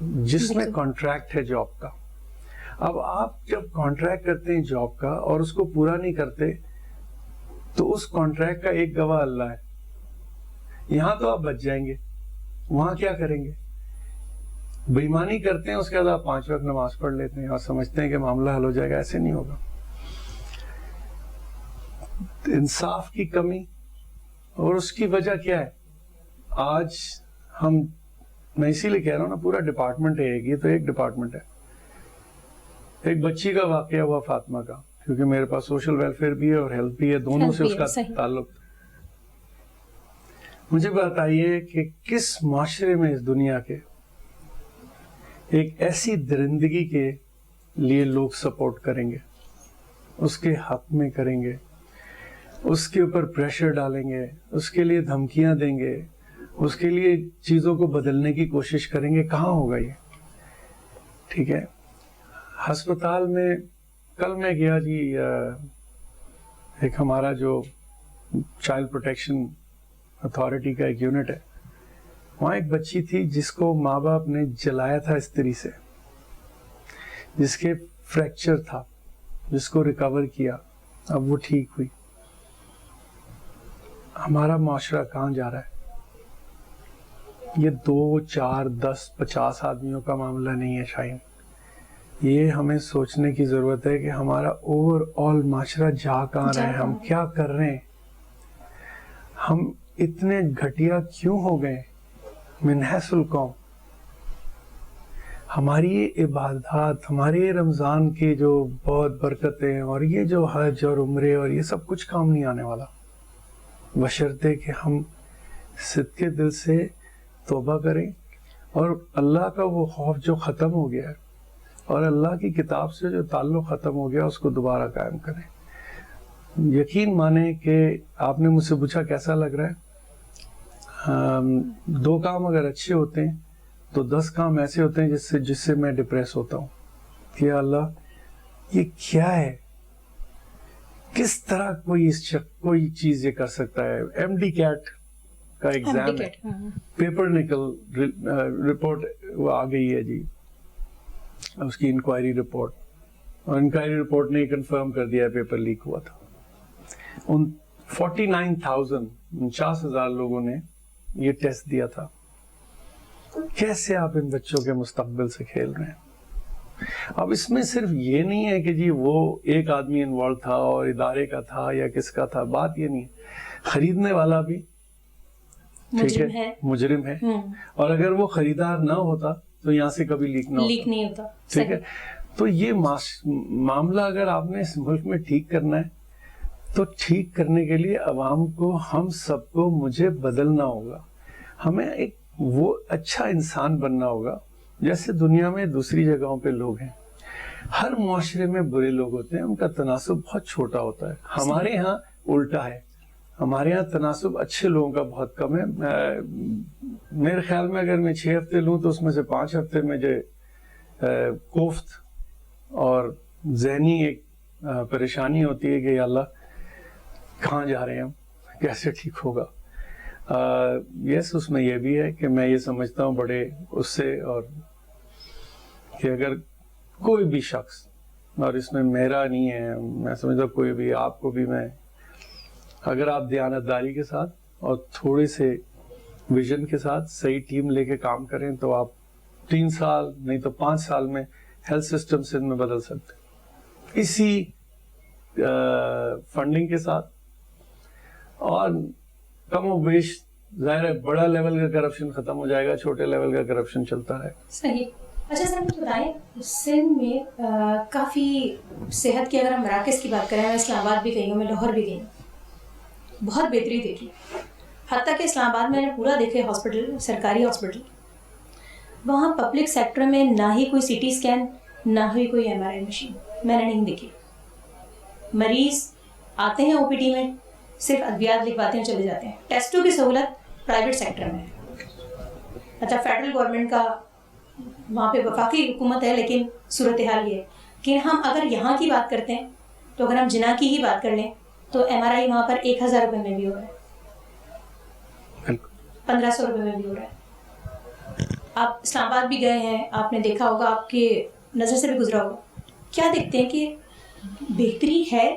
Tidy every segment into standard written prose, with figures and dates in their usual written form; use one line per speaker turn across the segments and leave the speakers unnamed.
جس میں کانٹریکٹ ہے جاب کا. اب آپ جب کانٹریکٹ کرتے ہیں جاب کا اور اس کو پورا نہیں کرتے تو اس کانٹریکٹ کا ایک گواہ اللہ ہے. یہاں تو آپ بچ جائیں گے, وہاں کیا کریں گے؟ بےایمانی کرتے ہیں, اس کے بعد آپ 5 وقت نماز پڑھ لیتے ہیں اور سمجھتے ہیں کہ معاملہ حل ہو جائے گا. ایسے نہیں ہوگا. انصاف کی کمی, اور اس کی وجہ کیا ہے؟ آج ہم, میں اسی لیے کہہ رہا ہوں نا, پورا ڈپارٹمنٹ ہے, یہ تو ایک ڈپارٹمنٹ ہے. ایک بچی کا واقعہ ہوا فاطمہ کا, کیونکہ میرے پاس سوشل ویلفیئر بھی ہے اور ہیلتھ بھی ہے, دونوں سے اس کا تعلق. مجھے بتائیے کہ کس معاشرے میں اس دنیا کے ایک ایسی درندگی کے لیے لوگ سپورٹ کریں گے, اس کے حق میں کریں گے, اس کے اوپر پریشر ڈالیں گے, اس کے لیے دھمکیاں دیں گے, اس کے لیے چیزوں کو بدلنے کی کوشش کریں گے؟ کہاں ہوگا یہ؟ ٹھیک ہے. ہسپتال میں کل میں گیا جی, ایک ہمارا جو چائلڈ پروٹیکشن اتھارٹی کا ایک یونٹ ہے, وہاں ایک بچی تھی جس کو ماں باپ نے جلایا تھا استری سے, جس کے فریکچر تھا, جس کو ریکور کیا, اب وہ ٹھیک ہوئی. ہمارا معاشرہ کہاں جا رہا ہے؟ یہ 2, 4, 10, 50 آدمیوں کا معاملہ نہیں ہے شاہین. یہ ہمیں سوچنے کی ضرورت ہے کہ ہمارا اوور آل معاشرہ جا کہاں رہا ہے, ہم کیا کر رہے ہیں, ہم اتنے گھٹیا کیوں ہو گئے من حیث القوم. ہماری یہ عبادات, ہمارے رمضان کے جو بہت برکتیں اور یہ جو حج اور عمرے اور یہ سب کچھ کام نہیں آنے والا, بشرطے کہ ہم صدقے دل سے توبہ کریں اور اللہ کا وہ خوف جو ختم ہو گیا ہے اور اللہ کی کتاب سے جو تعلق ختم ہو گیا اس کو دوبارہ قائم کریں. یقین مانیں کہ آپ نے مجھ سے پوچھا کیسا لگ رہا ہے, 2 کام اگر اچھے ہوتے ہیں تو 10 کام ایسے ہوتے ہیں جس سے میں ڈپریس ہوتا ہوں کہ اللہ یہ کیا ہے, کس طرح کوئی چیز یہ کر سکتا ہے. ایم ڈی کیٹ کا ایگزام ہے, پیپر نکل رپورٹ وہ آ گئی ہے جی, اس کی انکوائری رپورٹ, اور انکوائری رپورٹ نے کنفرم کر دیا ہے پیپر لیک ہوا تھا. 49,000 لوگوں نے یہ ٹیسٹ دیا تھا. کیسے آپ ان بچوں کے مستقبل سے کھیل رہے ہیں؟ اب اس میں صرف یہ نہیں ہے کہ جی وہ ایک آدمی انوالو تھا اور ادارے کا تھا یا کس کا تھا, بات یہ نہیں ہے, خریدنے والا بھی ٹھیک ہے مجرم ہے, اور اگر وہ خریدار نہ ہوتا تو یہاں سے کبھی لیک نہیں ہوتا. ٹھیک ہے. تو یہ معاملہ اگر آپ نے اس ملک میں ٹھیک کرنا ہے تو ٹھیک کرنے کے لیے عوام کو, ہم سب کو, مجھے بدلنا ہوگا. ہمیں ایک وہ اچھا انسان بننا ہوگا جیسے دنیا میں دوسری جگہوں پہ لوگ ہیں. ہر معاشرے میں برے لوگ ہوتے ہیں, ان کا تناسب بہت چھوٹا ہوتا ہے. ہمارے ہاں الٹا ہے, ہمارے ہاں تناسب اچھے لوگوں کا بہت کم ہے. میرے خیال میں اگر میں 6 ہفتے لوں تو اس میں سے 5 ہفتے میں جو کوفت اور ذہنی ایک پریشانی ہوتی ہے کہ یا اللہ کہاں جا رہے ہیں ہم, کیسے ٹھیک ہوگا. یس, اس میں یہ بھی ہے کہ میں یہ سمجھتا ہوں بڑے اس سے, اور کہ اگر کوئی بھی شخص, اور اس میں میرا نہیں ہے, میں سمجھتا ہوں کوئی بھی, آپ کو بھی میں, اگر آپ دیانتداری کے ساتھ اور تھوڑے سے ویژن کے ساتھ صحیح ٹیم لے کے کام کریں تو آپ 3 سال نہیں تو 5 سال میں ہیلتھ سسٹم سندھ میں بدل سکتے ہیں, اسی فنڈنگ کے ساتھ. اور کم و بیش ظاہر ہے بڑا لیول کا کرپشن ختم ہو جائے گا, چھوٹے لیول کا کرپشن چلتا ہے.
صحیح. اچھا سر مجھے بتائیں, سندھ میں کافی صحت کے اگر ہم مراکز کی بات کریں, میں اسلام آباد بھی گئی ہوں, میں لاہور بھی گئی ہوں, بہت بہتری دیکھی. حتیٰ کہ اسلام آباد میں نے پورا دیکھے ہاسپٹل, سرکاری ہاسپٹل, وہاں پبلک سیکٹر میں نہ ہی کوئی سی ٹی اسکین نہ ہی کوئی MRI مشین میں نے نہیں دیکھی. مریض آتے ہیں او پی ڈی میں, صرف ادویات لکھواتے ہیں چلے جاتے ہیں. ٹیسٹوں کی سہولت پرائیویٹ سیکٹر میں ہے. اچھا فیڈرل گورنمنٹ کا وہاں پہ وفاقی حکومت ہے, لیکن صورتحال یہ ہے کہ ہم اگر یہاں کی بات کرتے ہیں تو اگر ہم جناح کی ہی بات کر لیں تو MRI وہاں پر 1,000 روپے میں بھی ہو رہا ہے, 1,500 روپے میں بھی ہو رہا ہے. آپ اسلام آباد بھی گئے ہیں, آپ نے دیکھا ہوگا, آپ کے نظر سے بھی گزرا ہوگا, کیا دیکھتے ہیں کہ بہتری ہے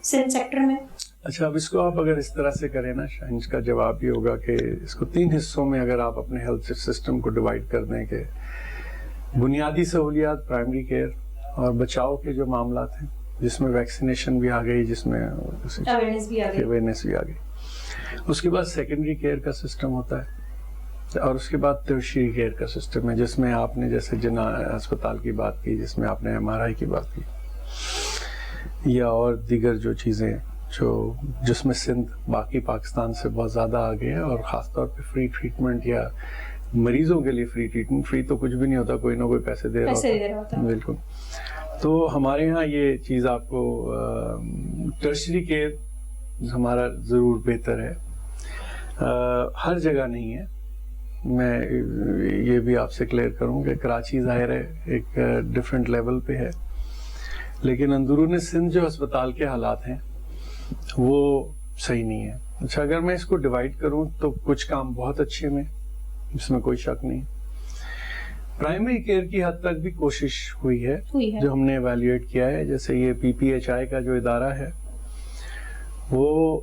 سندھ سیکٹر میں؟
اچھا, اب اس کو آپ اگر اس طرح سے کریں نا, اس کا جواب یہ ہوگا کہ اس کو 3 حصوں میں اگر آپ اپنے ہیلتھ سسٹم کو ڈیوائڈ کر دیں کہ بنیادی سہولیات, پرائمری کیئر, اور بچاؤ کے جو معاملات ہیں جس میں ویکسینیشن بھی آ گئی, جس میں اویئرنیس بھی آ گئی. اس کے بعد سیکنڈری کیئر کا سسٹم ہوتا ہے, اور اس کے بعد ٹرشری کیئر کا سسٹم ہے جس میں آپ نے جیسے ہسپتال کی بات کی, جس میں آپ نے MRI کی بات کی, یا اور دیگر جو چیزیں جس میں سندھ باقی پاکستان سے بہت زیادہ آگے ہے, اور خاص طور پہ فری ٹریٹمنٹ یا مریضوں کے لیے فری ٹریٹمنٹ. فری تو کچھ بھی نہیں ہوتا, کوئی نہ کوئی پیسے دے رہا ہوتا. بالکل. تو ہمارے ہاں یہ چیز آپ کو ٹرشری کیئر ہمارا ضرور بہتر ہے, ہر جگہ نہیں ہے. میں یہ بھی آپ سے کلیئر کروں کہ کراچی ظاہر ہے ایک ڈفرینٹ لیول پہ ہے, لیکن اندرون سندھ جو ہسپتال کے حالات ہیں وہ صحیح نہیں ہے. اچھا, اگر میں اس کو ڈیوائڈ کروں تو کچھ کام بہت اچھے میں, اس میں کوئی شک نہیں. پرائمری کیئر کی حد تک بھی کوشش ہوئی ہے جو ہم نے ایویلیویٹ کیا ہے. جیسے یہ PPHI کا جو ادارہ ہے وہ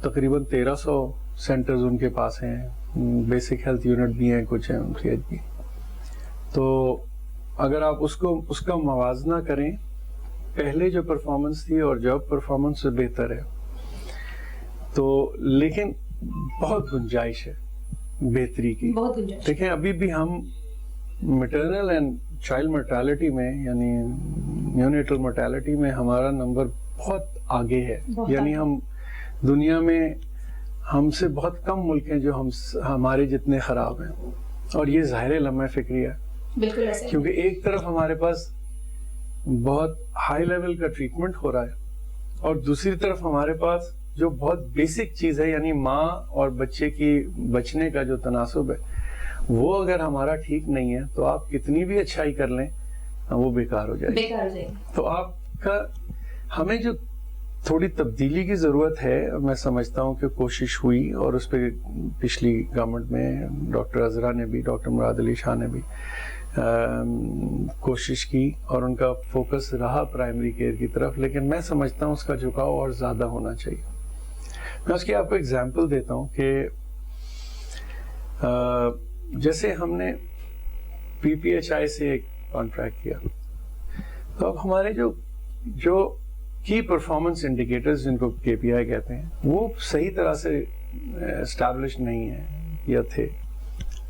تقریباً 1300 سینٹرز ان کے پاس ہیں, بیسک ہیلتھ یونٹ بھی ہیں, کچھ ہیں MCH بھی. تو اگر آپ اس کا موازنہ کریں پہلے جو پرفارمنس تھی اور جو پرفارمنس سے بہتر ہے, تو لیکن بہت گنجائش ہے بہتری کی. دیکھیں ابھی بھی ہم میٹرنل اینڈ چائلڈ مرٹیلٹی میں, یعنی نیونیٹل مرٹیلٹی میں ہمارا نمبر بہت آگے ہے. یعنی ہم دنیا میں ہم سے بہت کم ملک ہیں جو ہمارے جتنے خراب ہیں, اور یہ ظاہر لمحہ فکری ہے. بالکل ایسے, کیونکہ ایک طرف ہمارے پاس بہت ہائی لیول کا ٹریٹمنٹ ہو رہا ہے, اور دوسری طرف ہمارے پاس جو بہت بیسک چیز ہے, یعنی ماں اور بچے کی بچنے کا جو تناسب ہے, وہ اگر ہمارا ٹھیک نہیں ہے تو آپ کتنی بھی اچھائی کر لیں وہ بیکار ہو جائے گی. تو آپ کا ہمیں جو تھوڑی تبدیلی کی ضرورت ہے, میں سمجھتا ہوں کہ کوشش ہوئی, اور اس پہ پچھلی گورنمنٹ میں ڈاکٹر عذرا نے بھی, ڈاکٹر مراد علی شاہ نے بھی کوشش کی, اور ان کا فوکس رہا پرائمری کیئر کی طرف. لیکن میں سمجھتا ہوں اس کا جھکاؤ اور زیادہ ہونا چاہیے. میں اس کی آپ کو ایگزامپل دیتا ہوں کہ جیسے ہم نے PPHI سے ایک کانٹریکٹ کیا, تو اب ہمارے جو کی پرفارمنس انڈیکیٹرز جن کو KPI کہتے ہیں وہ صحیح طرح سے اسٹیبلش نہیں ہیں یا تھے.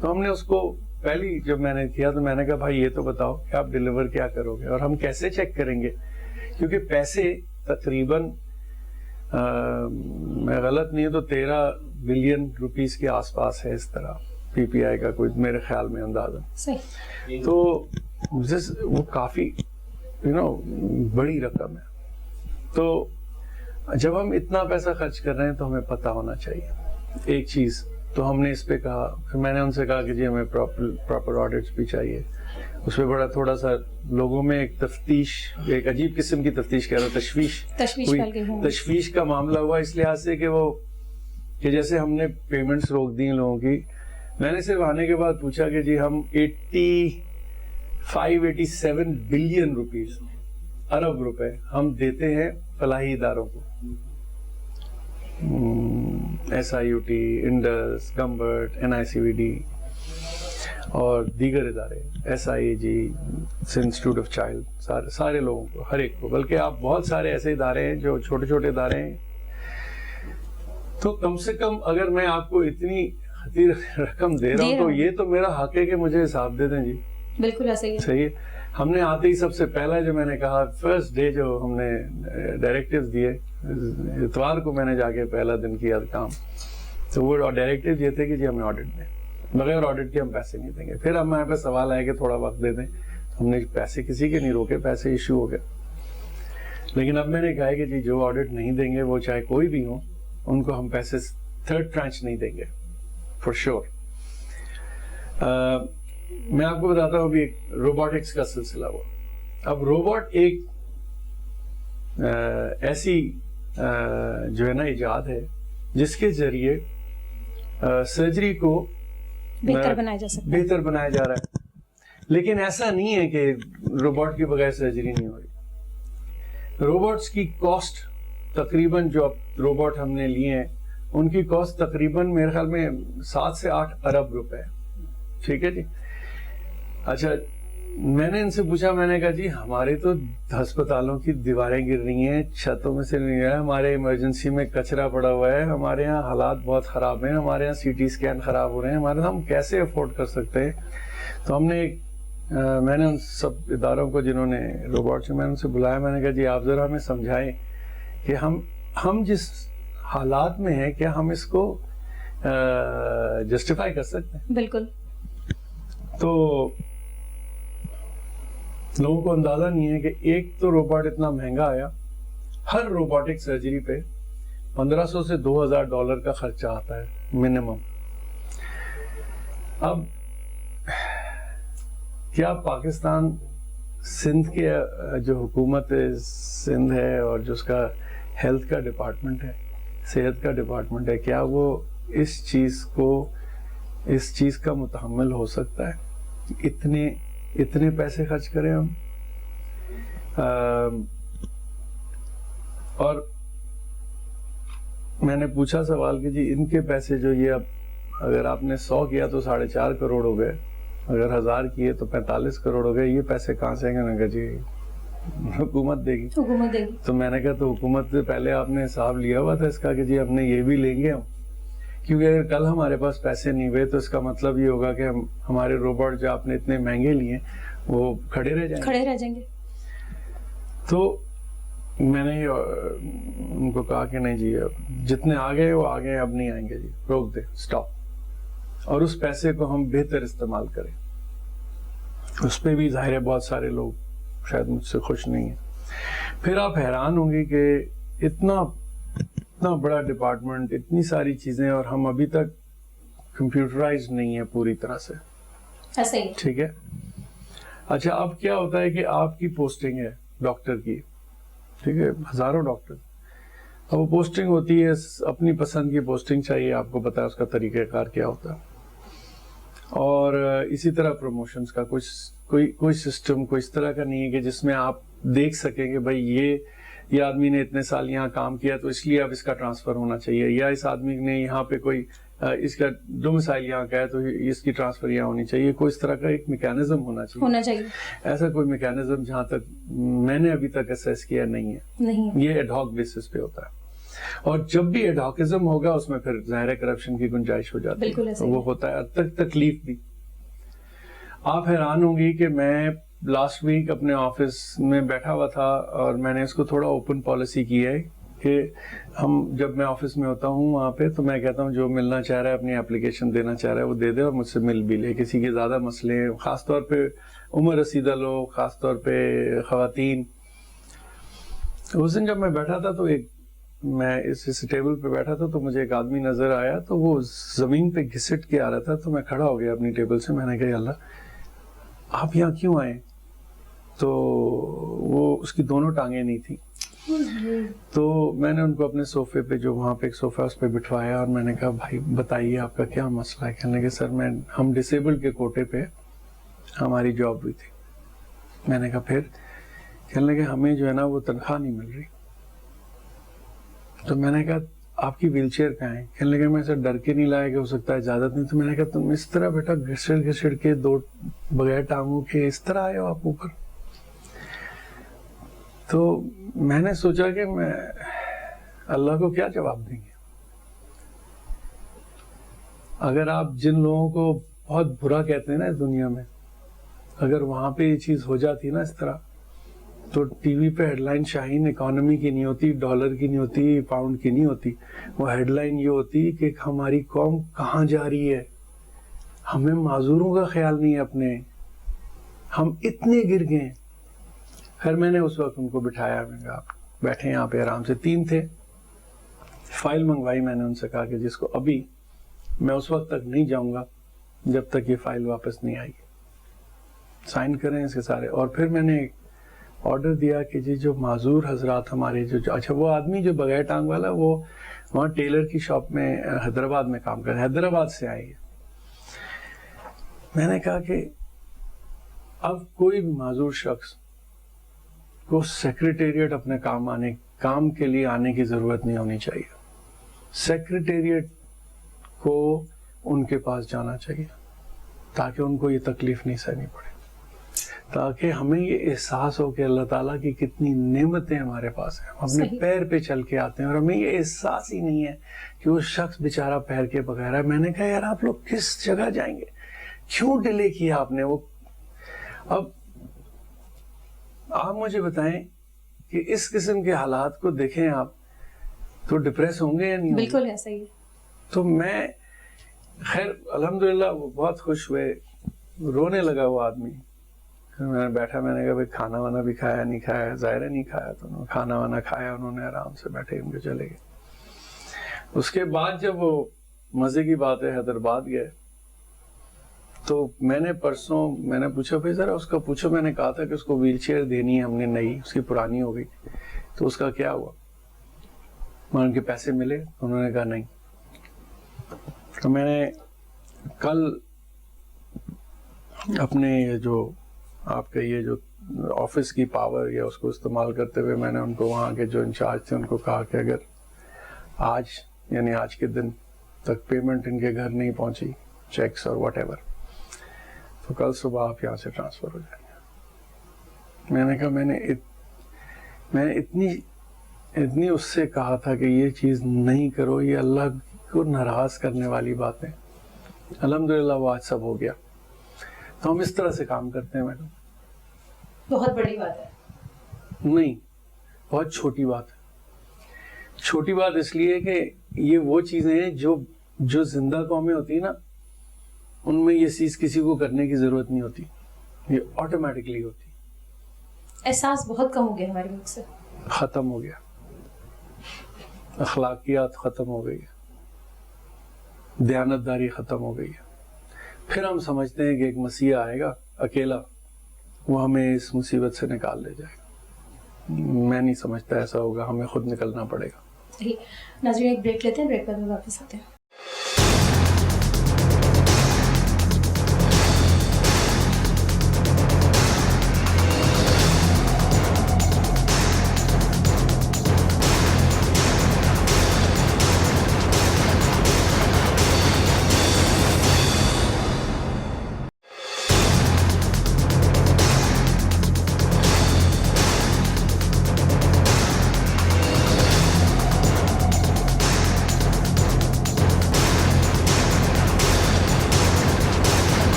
تو ہم نے اس کو پہلی جب میں نے کیا تو میں نے کہا بھائی یہ تو بتاؤ کہ آپ ڈیلیور کیا کرو گے, اور ہم کیسے چیک کریں گے, کیونکہ پیسے تقریباً میں غلط نہیں تو 13 بلین روپیز کے آس پاس ہے اس طرح PPI کا کوئی میرے خیال میں اندازہ. تو وہ کافی بڑی رقم ہے. تو جب ہم اتنا پیسہ خرچ کر رہے ہیں تو ہمیں پتہ ہونا چاہیے ایک چیز. تو ہم نے اس پہ کہا, پھر میں نے ان سے کہا کہ جی ہمیں پراپر آڈٹس بھی چاہیے. اس پہ بڑا تھوڑا سا لوگوں میں ایک تفتیش, ایک عجیب قسم کی تفتیش کہہ رہا, تشویش کا معاملہ ہوا, اس لحاظ سے کہ جیسے ہم نے پیمنٹس روک دی لوگوں کی. میں نے صرف آنے کے بعد پوچھا کہ جی ہم 87 بلین روپیز, ارب روپے ہم دیتے ہیں فلاحی اداروں کو, SIUT, انڈس, گمبرٹ, NICVD اور دیگر ادارے, SIAG, انسٹیٹیوٹ آف چائلڈ, سارے لوگوں کو, ہر ایک کو. بلکہ آپ بہت سارے ایسے ادارے ہیں جو چھوٹے چھوٹے ادارے ہیں. تو کم سے کم اگر میں آپ کو اتنی رقم دے رہا ہوں تو یہ تو میرا حق ہے کہ مجھے حساب دے دیں. جی بالکل ایسا ہی صحیح ہے. ہم نے آتے ہی سب سے پہلا جو میں نے کہا, فرسٹ ڈے جو ہم نے ڈائریکٹیوز دیے, اتوار کو میں نے جا کے پہلا دن کیا کام, تو وہ ڈائریکٹیو یہ تھے کہ جی ہمیں آڈٹ دیں, بغیر آڈٹ کے ہم پیسے نہیں دیں گے. پھر ہمارے پاس سوال آیا کہ تھوڑا وقت دے دیں, ہم نے پیسے کسی کے نہیں روکے, پیسے ایشو ہو گئے. لیکن اب میں نے کہا کہ جی جو آڈٹ نہیں دیں گے وہ چاہے کوئی بھی ہو, ان کو ہم پیسے تھرڈ ٹرانچ نہیں دیں گے فور شیور. میں آپ کو بتاتا ہوں ابھی ایک روبوٹکس کا سلسلہ ہوا. اب روبوٹ ایک ایسی جو ہے نا ایجاد ہے جس کے ذریعے سرجری کو
بہتر بنایا جا سکتا ہے،
بہتر بنایا جا رہا ہے. لیکن ایسا نہیں ہے کہ روبوٹ کے بغیر سرجری نہیں ہو رہی. روبوٹس کی کاسٹ تقریباً جو اب روبوٹ ہم نے لیے ہیں ان کی کاسٹ تقریباً میرے خیال میں 7 سے 8 ارب روپے. ٹھیک ہے جی. اچھا میں نے ان سے پوچھا, میں نے کہا جی ہمارے تو ہسپتالوں کی دیواریں گر رہی ہیں, چھتوں میں سے نہیں گیا, ہمارے ایمرجنسی میں کچرا پڑا ہوا ہے, ہمارے یہاں حالات بہت خراب ہیں, ہمارے یہاں سی ٹی اسکین خراب ہو رہے ہیں, ہمارے ہم کیسے افورڈ کر سکتے ہیں. تو ہم نے میں نے ان سب اداروں کو جنہوں نے روبوٹ سے, میں نے ان سے بلایا, میں نے کہا جی آپ ذرا ہمیں سمجھائیں کہ ہم جس حالات میں ہیں کیا ہم اس کو جسٹیفائی کر سکتے ہیں.
بالکل.
تو لوگوں کو اندازہ نہیں ہے کہ ایک تو روبوٹ اتنا مہنگا آیا, ہر روبوٹک سرجری پہ $1,500 سے $2,000 کا خرچہ آتا ہے منیمم. اب کیا پاکستان سندھ کے جو حکومت سندھ ہے اور جو اس کا ہیلتھ کا ڈپارٹمنٹ ہے, صحت کا ڈپارٹمنٹ ہے, کیا وہ اس چیز کا متحمل ہو سکتا ہے اتنے پیسے خرچ کریں ہم؟ اور میں نے پوچھا سوال کہ جی ان کے پیسے جو یہ اب اگر آپ نے 100 کیا تو 4.5 کروڑ ہو گئے, اگر 1000 کیے تو 45 کروڑ ہو گئے, یہ پیسے کہاں سے آئیں گے؟ میں نے کہا جی حکومت دے گی. تو میں نے کہا تو حکومت سے پہلے آپ نے حساب لیا ہوا تھا اس کا کہ جی ہم نے یہ بھی لیں گے ہم, کیونکہ اگر کل ہمارے پاس پیسے نہیں ہوئے تو اس کا مطلب یہ ہوگا کہ ہمارے روبوٹ جو آپ نے اتنے مہنگے لیے وہ کھڑے رہ جائیں گے. تو میں نے ان کو کہا کہ نہیں جی اب جتنے آگے وہ آگے, اب نہیں آئیں گے جی, روک دیں, اسٹاپ, اور اس پیسے کو ہم بہتر استعمال کریں. اس پہ بھی ظاہر ہے بہت سارے لوگ شاید مجھ سے خوش نہیں ہیں. پھر آپ حیران ہوں گے کہ اتنا بڑا ڈپارٹمنٹ, اتنی ساری چیزیں, اور ہم ابھی تک کمپیوٹرائز نہیں ہے پوری طرح سے. ٹھیک ہے. اچھا اب کیا ہوتا ہے کہ آپ کی پوسٹنگ ہے ڈاکٹر کی, ٹھیک ہے, ہزاروں ڈاکٹر, اب وہ پوسٹنگ ہوتی ہے اپنی پسند کی پوسٹنگ چاہیے, آپ کو پتا ہے اس کا طریقہ کار کیا ہوتا ہے. اور اسی طرح پروموشنز کا کوئی سسٹم کوئی اس طرح کا نہیں ہے کہ جس میں آپ دیکھ سکیں کہ بھائی یہ آدمی نے اتنے سال یہاں کام کیا تو اس لیے اب اس کا ٹرانسفر ہونا چاہیے, یا اس آدمی نے یہاں پہ کوئی اس کا ڈومیسائل یہاں کا ہے تو اس کی ٹرانسفر یہاں ہونی چاہیے. کوئی اس طرح کا ایک میکینزم ہونا چاہیے. ایسا کوئی میکینزم جہاں تک میں نے ابھی تک اسیس کیا نہیں ہے. یہ ایڈ ہاک بیسس پہ ہوتا ہے, اور جب بھی ایڈ ہاکزم ہوگا اس میں پھر ظاہر کرپشن کی گنجائش ہو جاتی ہے, وہ ہوتا ہے. تکلیف بھی آپ حیران ہوں گی کہ میں لاسٹ ویک اپنے آفس میں بیٹھا ہوا تھا اور میں نے اس کو تھوڑا اوپن پالیسی کی ہے کہ جب میں آفس میں ہوتا ہوں وہاں پہ تو میں کہتا ہوں جو ملنا چاہ رہا ہے اپنی اپلیکیشن دینا چاہ رہا ہے وہ دے دے اور مجھ سے مل بھی لے. کسی کے زیادہ مسئلے ہیں, خاص طور پہ عمر رسیدہ لوگ, خاص طور پہ خواتین. اس دن جب میں بیٹھا تھا تو میں اس ٹیبل پہ بیٹھا تھا تو مجھے ایک آدمی نظر آیا تو وہ زمین پہ گھسٹ کے آ رہا تھا, تو میں کھڑا ہو گیا اپنی ٹیبل سے. میں نے کہا اللہ آپ یہاں کیوں آئے؟ تو وہ اس کی دونوں ٹانگیں نہیں تھی. تو میں نے ان کو اپنے صوفے پہ, جو وہاں پہ ایک صوفہ اس پہ بٹھوایا, اور میں نے کہا بھائی بتائیے آپ کا کیا مسئلہ ہے؟ کہنے لگے سر ہم ڈسیبل کے کوٹے پہ ہماری جاب ہوئی تھی. میں نے کہا پھر؟ کہنے لگے ہمیں جو ہے نا وہ تنخواہ نہیں مل رہی. تو میں نے کہا آپ کی ویل چیئر کہاں ہے؟ کہنے لگے میں سر ڈر کے نہیں لایا کہ ہو سکتا ہے اجازت نہیں. تو میں نے کہا تم اس طرح بیٹا گھسڑ کے دو بغیر ٹانگوں کے اس طرح آئے ہو آپ اوپر؟ تو میں نے سوچا کہ میں اللہ کو کیا جواب دیں گے اگر آپ جن لوگوں کو بہت برا کہتے ہیں نا اس دنیا میں, اگر وہاں پہ یہ چیز ہو جاتی نا اس طرح, تو ٹی وی پہ ہیڈ لائن شاہین اکانومی کی نہیں ہوتی, ڈالر کی نہیں ہوتی, پاؤنڈ کی نہیں ہوتی. وہ ہیڈ لائن یہ ہوتی کہ ہماری قوم کہاں جا رہی ہے, ہمیں معذوروں کا خیال نہیں ہے اپنے, ہم اتنے گر گئے. خیر میں نے اس وقت ان کو بٹھایا, میں نے کہا بیٹھے یہاں پہ آرام سے. 3 تھے. فائل منگوائی میں نے ان سے, کہا کہ جس کو ابھی میں اس وقت تک نہیں جاؤں گا جب تک یہ فائل واپس نہیں آئے گی, سائن کریں اس کے سارے. اور پھر میں نے آرڈر دیا کہ جی جو معذور حضرات ہمارے اچھا وہ آدمی جو بغیر ٹانگ والا وہ وہاں ٹیلر کی شاپ میں حیدرآباد میں کام کر رہا ہے, حیدرآباد سے آئی ہے. میں نے کہا کہ اب کوئی بھی معذور شخص کو سیکریٹریٹ اپنے کام کے لیے آنے کی ضرورت نہیں ہونی چاہیے. سیکریٹریٹ کو ان کے پاس جانا چاہیے تاکہ ان کو یہ تکلیف نہیں سہنی پڑے, تاکہ ہمیں یہ احساس ہو کہ اللہ تعالیٰ کی کتنی نعمتیں ہمارے پاس ہیں. ہم اپنے پیر پہ چل کے آتے ہیں اور ہمیں یہ احساس ہی نہیں ہے کہ وہ شخص بیچارہ پیر کے بغیر ہے. میں نے کہا یار آپ لوگ کس جگہ جائیں گے, کیوں ڈیلے کیا آپ نے؟ وہ اب آپ مجھے بتائیں کہ اس قسم کے حالات کو دیکھیں آپ تو ڈپریس ہوں گے یا نہیں؟
بالکل ایسا ہی ہے.
تو میں خیر الحمدللہ وہ بہت خوش ہوئے, رونے لگا وہ آدمی. میں نے بیٹھا, میں نے کہا بھائی کھانا وانا بھی کھایا نہیں کھایا؟ ظاہر ہے نہیں کھایا. تو انہوں نے کھانا وانا کھایا, انہوں نے آرام سے بیٹھے ان کے چلے گئے. اس کے بعد جب وہ مزے کی بات ہے حیدرآباد گئے تو میں نے پرسوں میں نے پوچھا بھائی ذرا اس کا پوچھو, میں نے کہا تھا کہ اس کو ویل چیئر دینی ہے ہم نے نئی, اس کی پرانی ہو گئی, تو اس کا کیا ہوا؟ میں ان کے پیسے ملے؟ انہوں نے کہا نہیں. تو میں نے کل اپنے جو آپ کا یہ جو آفس کی پاور یا اس کو استعمال کرتے ہوئے میں نے ان کو وہاں کے جو انچارج تھے ان کو کہا کہ اگر آج یعنی آج کے دن تک پیمنٹ ان کے گھر نہیں پہنچی, چیکس اور واٹ ایور, تو کل صبح آپ یہاں سے ٹرانسفر ہو جائیں گے. میں نے کہا میں نے اتنی اس سے کہا تھا کہ یہ چیز نہیں کرو, یہ اللہ کو ناراض کرنے والی باتیں. الحمدللہ وہ آج سب ہو گیا. تو ہم اس طرح سے کام کرتے ہیں میڈم.
بہت بڑی بات ہے.
نہیں, بہت چھوٹی بات ہے. چھوٹی بات اس لیے کہ یہ وہ چیزیں ہیں جو زندہ قومیں ہوتی ہیں نا, ان میں یہ چیز کسی کو کرنے کی ضرورت نہیں ہوتی, یہ آٹومیٹکلی ہوتی.
احساس بہت کم ہو گیا ہمارے ملک سے.
ختم ہو گیا, اخلاقیات ختم ہو گئی ہے, دیانتداری ختم ہو گئی ہے. پھر ہم سمجھتے ہیں کہ ایک مسیح آئے گا اکیلا, وہ ہمیں اس مصیبت سے نکال لے جائے گا. میں نہیں سمجھتا ایسا ہوگا, ہمیں خود نکلنا پڑے گا.
ناظرین ایک بریک لیتے ہیں, بریک بعد میں واپس آتے ہیں.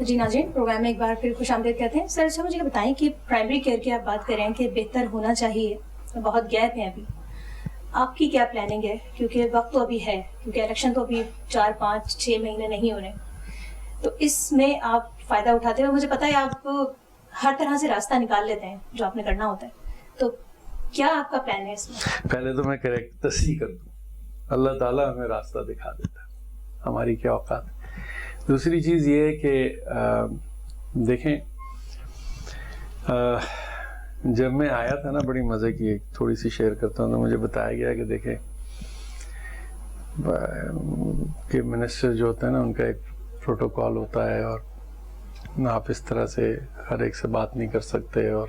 جی ناظرین, پروگرام میں ایک بار پھر خوش آمدید کہتے ہیں. سر اچھا مجھے بتائیں کہ پرائمری کیئر کی آپ بات کر رہے ہیں کہ بہتر ہونا چاہیے, بہت گیپ ہے ابھی, آپ کی کیا پلاننگ ہے؟ کیونکہ وقت تو ابھی ہے, کیونکہ الیکشن تو ابھی 4, 5, 6 مہینے نہیں ہو رہے, تو اس میں آپ فائدہ اٹھاتے ہوئے, مجھے پتا ہے آپ ہر طرح سے راستہ نکال لیتے ہیں جو آپ نے کرنا ہوتا ہے, تو کیا آپ کا پلان ہے اس میں؟
پہلے تو میں کریکٹ تصحیح کر دوں, اللہ تعالیٰ ہمیں راستہ دکھا دیتا ہے, ہماری کیا اوقات. دوسری چیز یہ ہے کہ دیکھیں جب میں آیا تھا نا, بڑی مزے کی ایک تھوڑی سی شیئر کرتا ہوں, تو مجھے بتایا گیا کہ دیکھیں کہ منسٹر جو ہوتا ہے نا, ان کا ایک پروٹوکول ہوتا ہے اور آپ اس طرح سے ہر ایک سے بات نہیں کر سکتے اور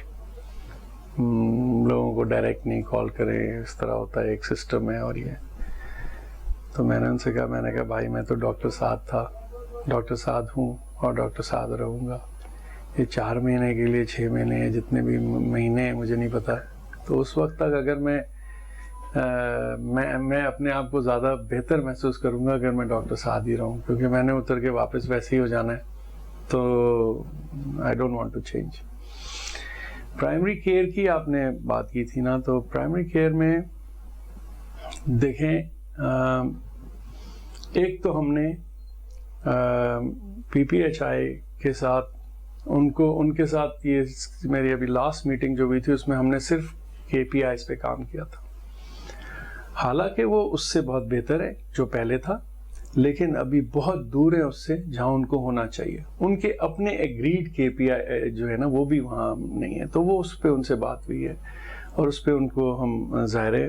لوگوں کو ڈائریکٹ نہیں کال کریں, اس طرح ہوتا ہے, ایک سسٹم ہے. اور یہ تو میں نے ان سے کہا, میں نے کہا بھائی میں تو ڈاکٹر سعد تھا, ڈاکٹر سعد ہوں اور ڈاکٹر سعد رہوں گا. یہ 4 مہینے کے لیے 6 مہینے جتنے بھی مہینے ہیں مجھے نہیں پتا, تو اس وقت تک اگر میں اپنے آپ کو زیادہ بہتر محسوس کروں گا اگر میں ڈاکٹر سعد ہی رہوں, کیونکہ میں نے اتر کے واپس ویسے ہی ہو جانا ہے, تو I don't want to change. Primary care کی آپ نے بات کی تھی نا, تو پرائمری کیئر میں دیکھیں ایک تو ہم نے پی پی ایچ آئی کے ساتھ ان کے ساتھ یہ میری ابھی لاسٹ میٹنگ جو ہوئی تھی اس میں ہم نے صرف کے پی آئیز پہ کام کیا تھا. حالانکہ وہ اس سے بہت بہتر ہے جو پہلے تھا, لیکن ابھی بہت دور ہے اس سے جہاں ان کو ہونا چاہیے. ان کے اپنے ایگریڈ کے پی آئی جو ہے نا وہ بھی وہاں نہیں ہے, تو وہ اس پہ ان سے بات ہوئی ہے. اور اس پہ ان کو ہم ظاہر ہے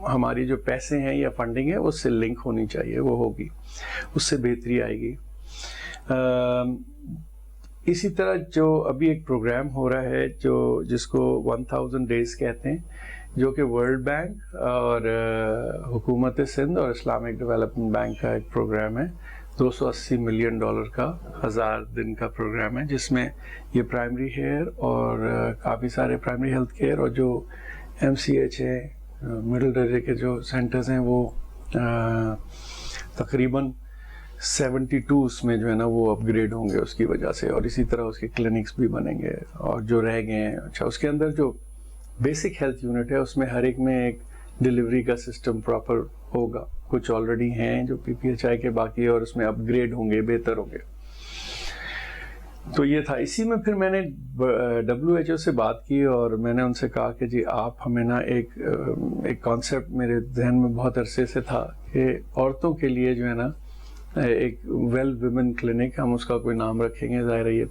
ہماری جو پیسے ہیں یا فنڈنگ ہے اس سے لنک ہونی چاہیے، وہ ہوگی، اس سے بہتری آئے گی۔ اسی طرح جو ابھی ایک پروگرام ہو رہا ہے جس کو 1000 days کہتے ہیں، جو کہ ورلڈ بینک اور حکومت سندھ اور اسلامک ڈیولپمنٹ بینک کا ایک پروگرام ہے، $280 ملین کا 1000 دن کا پروگرام ہے، جس میں یہ پرائمری ہیئر اور کافی سارے پرائمری ہیلتھ کیئر اور جو MCH ہے، مڈل درجے کے جو سینٹرز ہیں، وہ تقریباً 72 اس میں جو ہے نا وہ اپ گریڈ ہوں گے اس کی وجہ سے، اور اسی طرح اس کے کلینکس بھی بنیں گے، اور جو رہ گئے ہیں اچھا اس کے اندر جو بیسک ہیلتھ یونٹ ہے اس میں ہر ایک میں ایک ڈلیوری کا سسٹم پراپر ہوگا، کچھ آلریڈی ہیں جو PPHI کے باقی، اور اس میں اپ گریڈ ہوں گے، بہتر ہوں گے۔ تو یہ تھا۔ اسی میں پھر میں نے WHO سے بات کی اور میں نے ان سے کہا کہ جی آپ ہمیں نا ایک کانسیپٹ میرے ذہن میں بہت عرصے سے تھا کہ عورتوں کے لیے جو ہے نا ایک ویل ویمن کلینک، ہم اس کا کوئی نام رکھیں گے ظاہر ہے یہ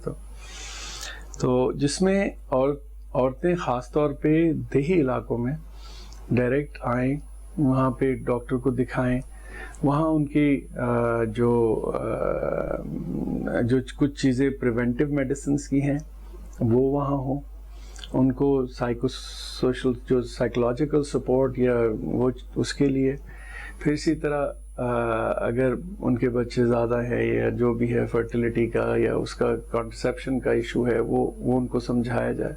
تو جس میں عورتیں خاص طور پہ دیہی علاقوں میں ڈائریکٹ آئیں، وہاں پہ ڈاکٹر کو دکھائیں، وہاں ان کی جو کچھ چیزیں پریونٹیو میڈیسنس کی ہیں وہ وہاں ہوں، ان کو سائیکولوجیکل سپورٹ یا وہ اس کے لیے، پھر اسی طرح اگر ان کے بچے زیادہ ہے یا جو بھی ہے فرٹیلیٹی کا یا اس کا کانسیپشن کا ایشو ہے وہ ان کو سمجھایا جائے،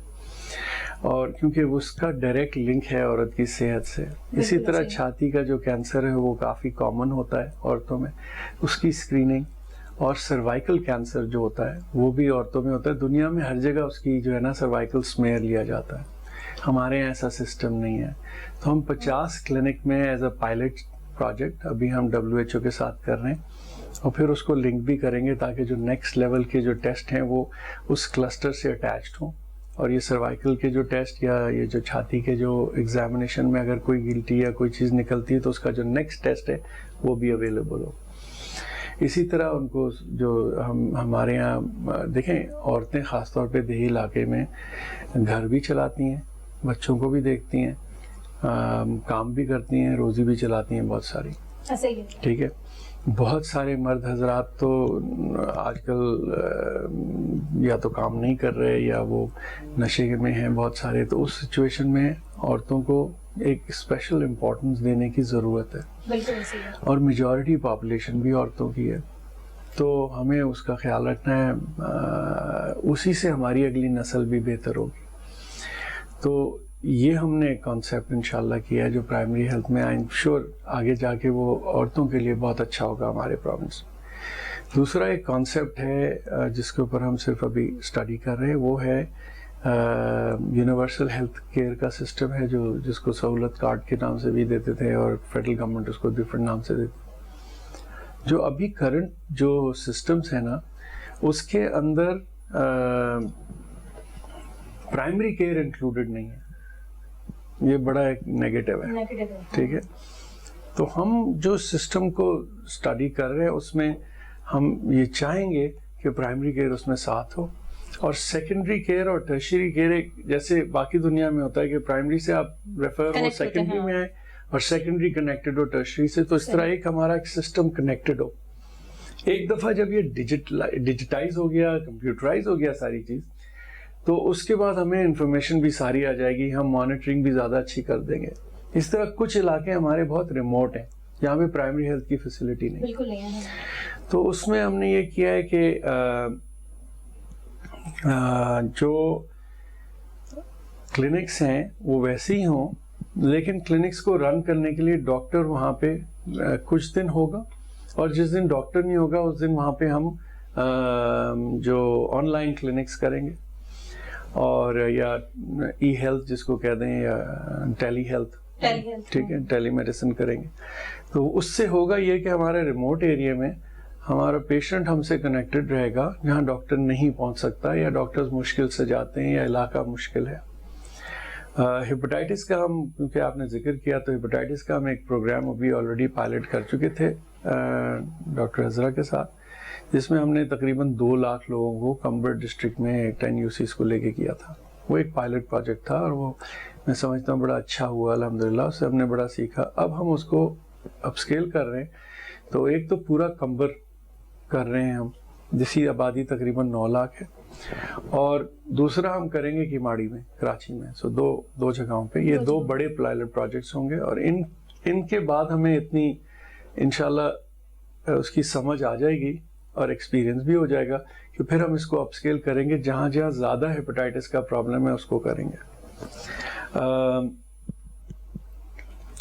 اور کیونکہ اس کا ڈائریکٹ لنک ہے عورت کی صحت سے۔ اسی طرح چھاتی کا جو کینسر ہے وہ کافی کامن ہوتا ہے عورتوں میں، اس کی اسکریننگ، اور سروائکل کینسر جو ہوتا ہے وہ بھی عورتوں میں ہوتا ہے، دنیا میں ہر جگہ اس کی جو ہے نا سروائکل سمیئر لیا جاتا ہے، ہمارے یہاں ایسا سسٹم نہیں ہے۔ تو ہم 50 کلینک میں ایز اے پائلٹ پروجیکٹ ابھی ہم WHO کے ساتھ کر رہے ہیں، اور پھر اس کو لنک بھی کریں گے تاکہ جو نیکسٹ لیول کے جو ٹیسٹ ہیں وہ اس کلسٹر سے اٹیچڈ ہوں، اور یہ سروائکل کے جو ٹیسٹ یا یہ جو چھاتی کے جو ایگزامینیشن میں اگر کوئی گلٹی یا کوئی چیز نکلتی ہے تو اس کا جو نیکسٹ ٹیسٹ ہے وہ بھی اویلیبل ہو۔ اسی طرح ان کو جو ہمارے یہاں دیکھیں، عورتیں خاص طور پہ دیہی علاقے میں گھر بھی چلاتی ہیں، بچوں کو بھی دیکھتی ہیں، کام بھی کرتی ہیں، روزی بھی چلاتی ہیں بہت ساری، ٹھیک ہے۔ بہت سارے مرد حضرات تو آج کل یا تو کام نہیں کر رہے یا وہ نشے میں ہیں بہت سارے، تو اس سچویشن میں عورتوں کو ایک اسپیشل امپورٹنس دینے کی ضرورت ہے، اور میجورٹی پاپولیشن بھی عورتوں کی ہے، تو ہمیں اس کا خیال رکھنا ہے، اسی سے ہماری اگلی نسل بھی بہتر ہوگی۔ تو یہ ہم نے کانسیپٹ انشاءاللہ کیا ہے جو پرائمری ہیلتھ میں، آئی ایم شیور آگے جا کے وہ عورتوں کے لیے بہت اچھا ہوگا ہمارے پروونس میں۔ دوسرا ایک کانسیپٹ ہے جس کے اوپر ہم صرف ابھی اسٹڈی کر رہے ہیں، وہ ہے یونیورسل ہیلتھ کیئر کا سسٹم ہے، جس کو سہولت کارڈ کے نام سے بھی دیتے تھے اور فیڈرل گورنمنٹ اس کو ڈفرینٹ نام سے دیتے۔ جو ابھی کرنٹ جو سسٹمز ہیں نا، اس کے اندر پرائمری کیئر انکلوڈڈ نہیں ہے، یہ بڑا ایک نیگیٹو ہے، ٹھیک ہے۔ تو ہم جو سسٹم کو اسٹڈی کر رہے ہیں اس میں ہم یہ چاہیں گے کہ پرائمری کیئر اس میں ساتھ ہو، اور سیکنڈری کیئر اور ٹرشری کیئر جیسے باقی دنیا میں ہوتا ہے کہ پرائمری سے آپ ریفر ہو سیکنڈری میں آئے اور سیکنڈری کنیکٹڈ ہو ٹرشری سے، تو اس طرح ایک ہمارا ایک سسٹم کنیکٹڈ ہو۔ ایک دفعہ جب یہ ڈیجیٹائز ہو گیا، کمپیوٹرائز ہو گیا ساری چیز، تو اس کے بعد ہمیں انفارمیشن بھی ساری آ جائے گی، ہم مانیٹرنگ بھی زیادہ اچھی کر دیں گے۔ اس طرح کچھ علاقے ہمارے بہت ریموٹ ہیں جہاں پہ پرائمری ہیلتھ کی فیسلٹی نہیں،
بالکل نہیں ہے،
تو اس میں ہم نے یہ کیا ہے کہ جو کلینکس ہیں وہ ویسے ہی ہوں، لیکن کلینکس کو رن کرنے کے لیے ڈاکٹر وہاں پہ کچھ دن ہوگا، اور جس دن ڈاکٹر نہیں ہوگا اس دن وہاں پہ ہم جو آن لائن کلینکس کریں گے، اور یا ای ہیلتھ جس کو کہتے ہیں، یا ٹیلی ہیلتھ، ٹھیک ہے، ٹیلی میڈیسن کریں گے۔ تو اس سے ہوگا یہ کہ ہمارے ریموٹ ایریا میں ہمارا پیشنٹ ہم سے کنیکٹڈ رہے گا، جہاں ڈاکٹر نہیں پہنچ سکتا یا ڈاکٹرز مشکل سے جاتے ہیں یا علاقہ مشکل ہے۔ ہیپاٹائٹس کا ہم، کیونکہ آپ نے ذکر کیا، تو ہیپاٹائٹس کا ہم ایک پروگرام ابھی آلریڈی پائلٹ کر چکے تھے ڈاکٹر عذرا کے ساتھ، جس میں ہم نے تقریباً 2 لاکھ لوگوں کو کمبر ڈسٹرکٹ میں 10 UCs کو لے کے کیا تھا۔ وہ ایک پائلٹ پروجیکٹ تھا، اور وہ میں سمجھتا ہوں بڑا اچھا ہوا الحمدللہ، اس سے ہم نے بڑا سیکھا. اب ہم اس کو اپ اسکیل کر رہے ہیں، تو ایک تو پورا کمبر کر رہے ہیں ہم، جس کی آبادی تقریباً 9 لاکھ ہے، اور دوسرا ہم کریں گے کیماڑی میں، کراچی میں. سو دو جگہوں پہ یہ 2 بڑے پائلٹ پروجیکٹس ہوں گے، اور ان کے بعد ہمیں اتنی انشاءاللہ اس کی سمجھ آ جائے گی اور ایکسپیرینس بھی ہو جائے گا کہ پھر ہم اس کو اپ اسکیل کریں گے. جہاں جہاں زیادہ ہیپاٹائٹس کا پرابلم ہے اس کو کریں گے.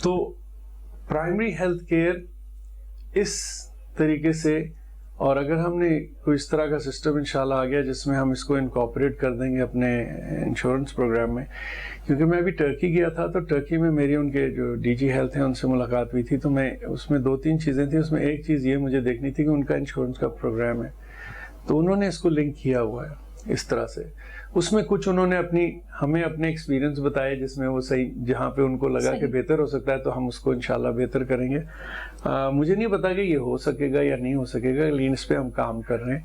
تو پرائمری ہیلتھ کیئر اس طریقے سے، اور اگر ہم نے کوئی اس طرح کا سسٹم انشاءاللہ آ گیا جس میں ہم اس کو انکارپوریٹ کر دیں گے اپنے انشورنس پروگرام میں. کیونکہ میں ابھی ٹرکی گیا تھا، تو ٹرکی میں میری ان کے جو ڈی جی ہیلتھ ہیں ان سے ملاقات ہوئی تھی. تو میں اس میں 2-3 چیزیں تھیں. اس میں ایک چیز یہ مجھے دیکھنی تھی کہ ان کا انشورنس کا پروگرام ہے، تو انہوں نے اس کو لنک کیا ہوا ہے اس طرح سے. اس میں کچھ انہوں نے ہمیں اپنے ایکسپیرینس بتائے جس میں وہ صحیح، جہاں پہ ان کو لگا کہ بہتر ہو سکتا ہے تو ہم اس کو انشاءاللہ بہتر کریں گے. مجھے نہیں پتا کہ یہ ہو سکے گا یا نہیں ہو سکے گا، لیکن اس پہ ہم کام کر رہے ہیں.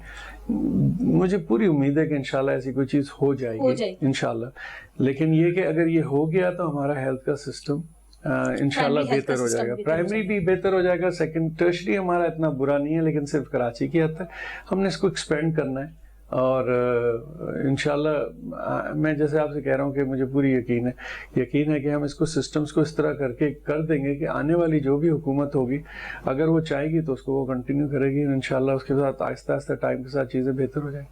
مجھے پوری امید ہے کہ انشاءاللہ ایسی کوئی چیز ہو جائے گی انشاءاللہ. لیکن یہ کہ اگر یہ ہو گیا تو ہمارا ہیلتھ کا سسٹم انشاءاللہ بہتر ہو جائے گا. پرائمری بھی بہتر ہو جائے گا، سیکنڈ ٹرشری ہمارا اتنا برا نہیں ہے، لیکن صرف کراچی کی حد تک ہم نے اس کو ایکسپینڈ کرنا ہے. اور انشاءاللہ میں جیسے آپ سے کہہ رہا ہوں کہ مجھے پوری یقین ہے کہ ہم اس کو سسٹمز کو اس طرح کر دیں گے کہ آنے والی جو بھی حکومت ہوگی اگر وہ چاہے گی تو اس کو وہ کنٹینیو کرے گی. انشاءاللہ اس کے ساتھ آہستہ آہستہ ٹائم کے ساتھ چیزیں بہتر ہو جائیں.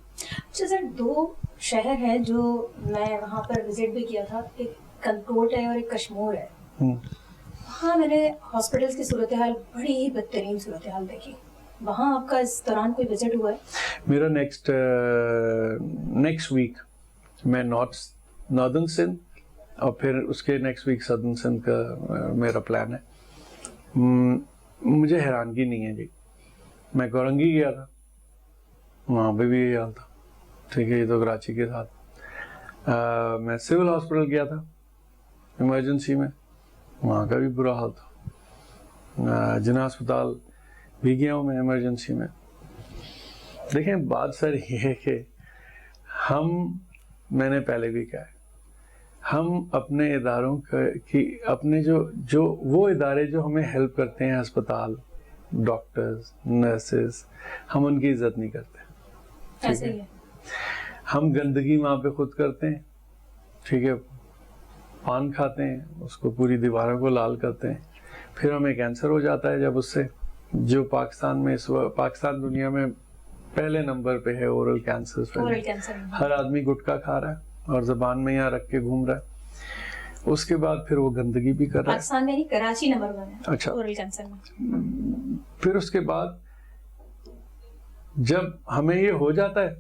اچھا سر، 2 شہر ہیں جو میں وہاں پر وزٹ بھی کیا تھا، ایک کنٹوٹ ہے اور ایک کشمور ہے. وہاں میں نے ہاسپٹلس کی صورتحال بڑی ہی بدترین صورتحال دیکھی. وہاں آپ کا اس دوران کوئی وزٹ ہوا ہے؟
میرا نیکسٹ ویک میں ناردرن سندھ اور پھر اس کے نیکسٹ ویک سدرن سندھ کا میرا پلان ہے. مجھے حیرانگی نہیں ہے جی. میں گورنگی گیا تھا، وہاں پہ بھی یہ حال تھا. ٹھیک ہے، یہ تو کراچی کے ساتھ. میں سول ہاسپٹل گیا تھا ایمرجنسی میں، وہاں کا بھی برا حال تھا. جناح ہسپتال بھی گیا ہوں میں ایمرجنسی میں. دیکھیں بات سر یہ ہے کہ میں نے پہلے بھی کہا ہے، ہم اپنے اداروں کی اپنے جو وہ ادارے جو ہمیں ہیلپ کرتے ہیں، ہسپتال، ڈاکٹرز، نرسز، ہم ان کی عزت نہیں کرتے.
ایسے ہی ہے.
ہم گندگی وہاں پہ خود کرتے ہیں. ٹھیک ہے، پان کھاتے ہیں، اس کو پوری دیواروں کو لال کرتے ہیں، پھر ہمیں کینسر ہو جاتا ہے. جب اس سے جو پاکستان دنیا میں پہلے نمبر پہ ہے اورل کینسر پہ. ہر آدمی گٹکا کھا رہا ہے اور زبان میں یہاں رکھ کے گھوم رہا ہے. اس کے بعد پھر وہ گندگی بھی کر رہا ہے.
پاکستان میں نہیں، کراچی نمبر 1 ہے
اچھا
اورل کینسر میں.
پھر اس کے بعد جب ہمیں یہ ہو جاتا ہے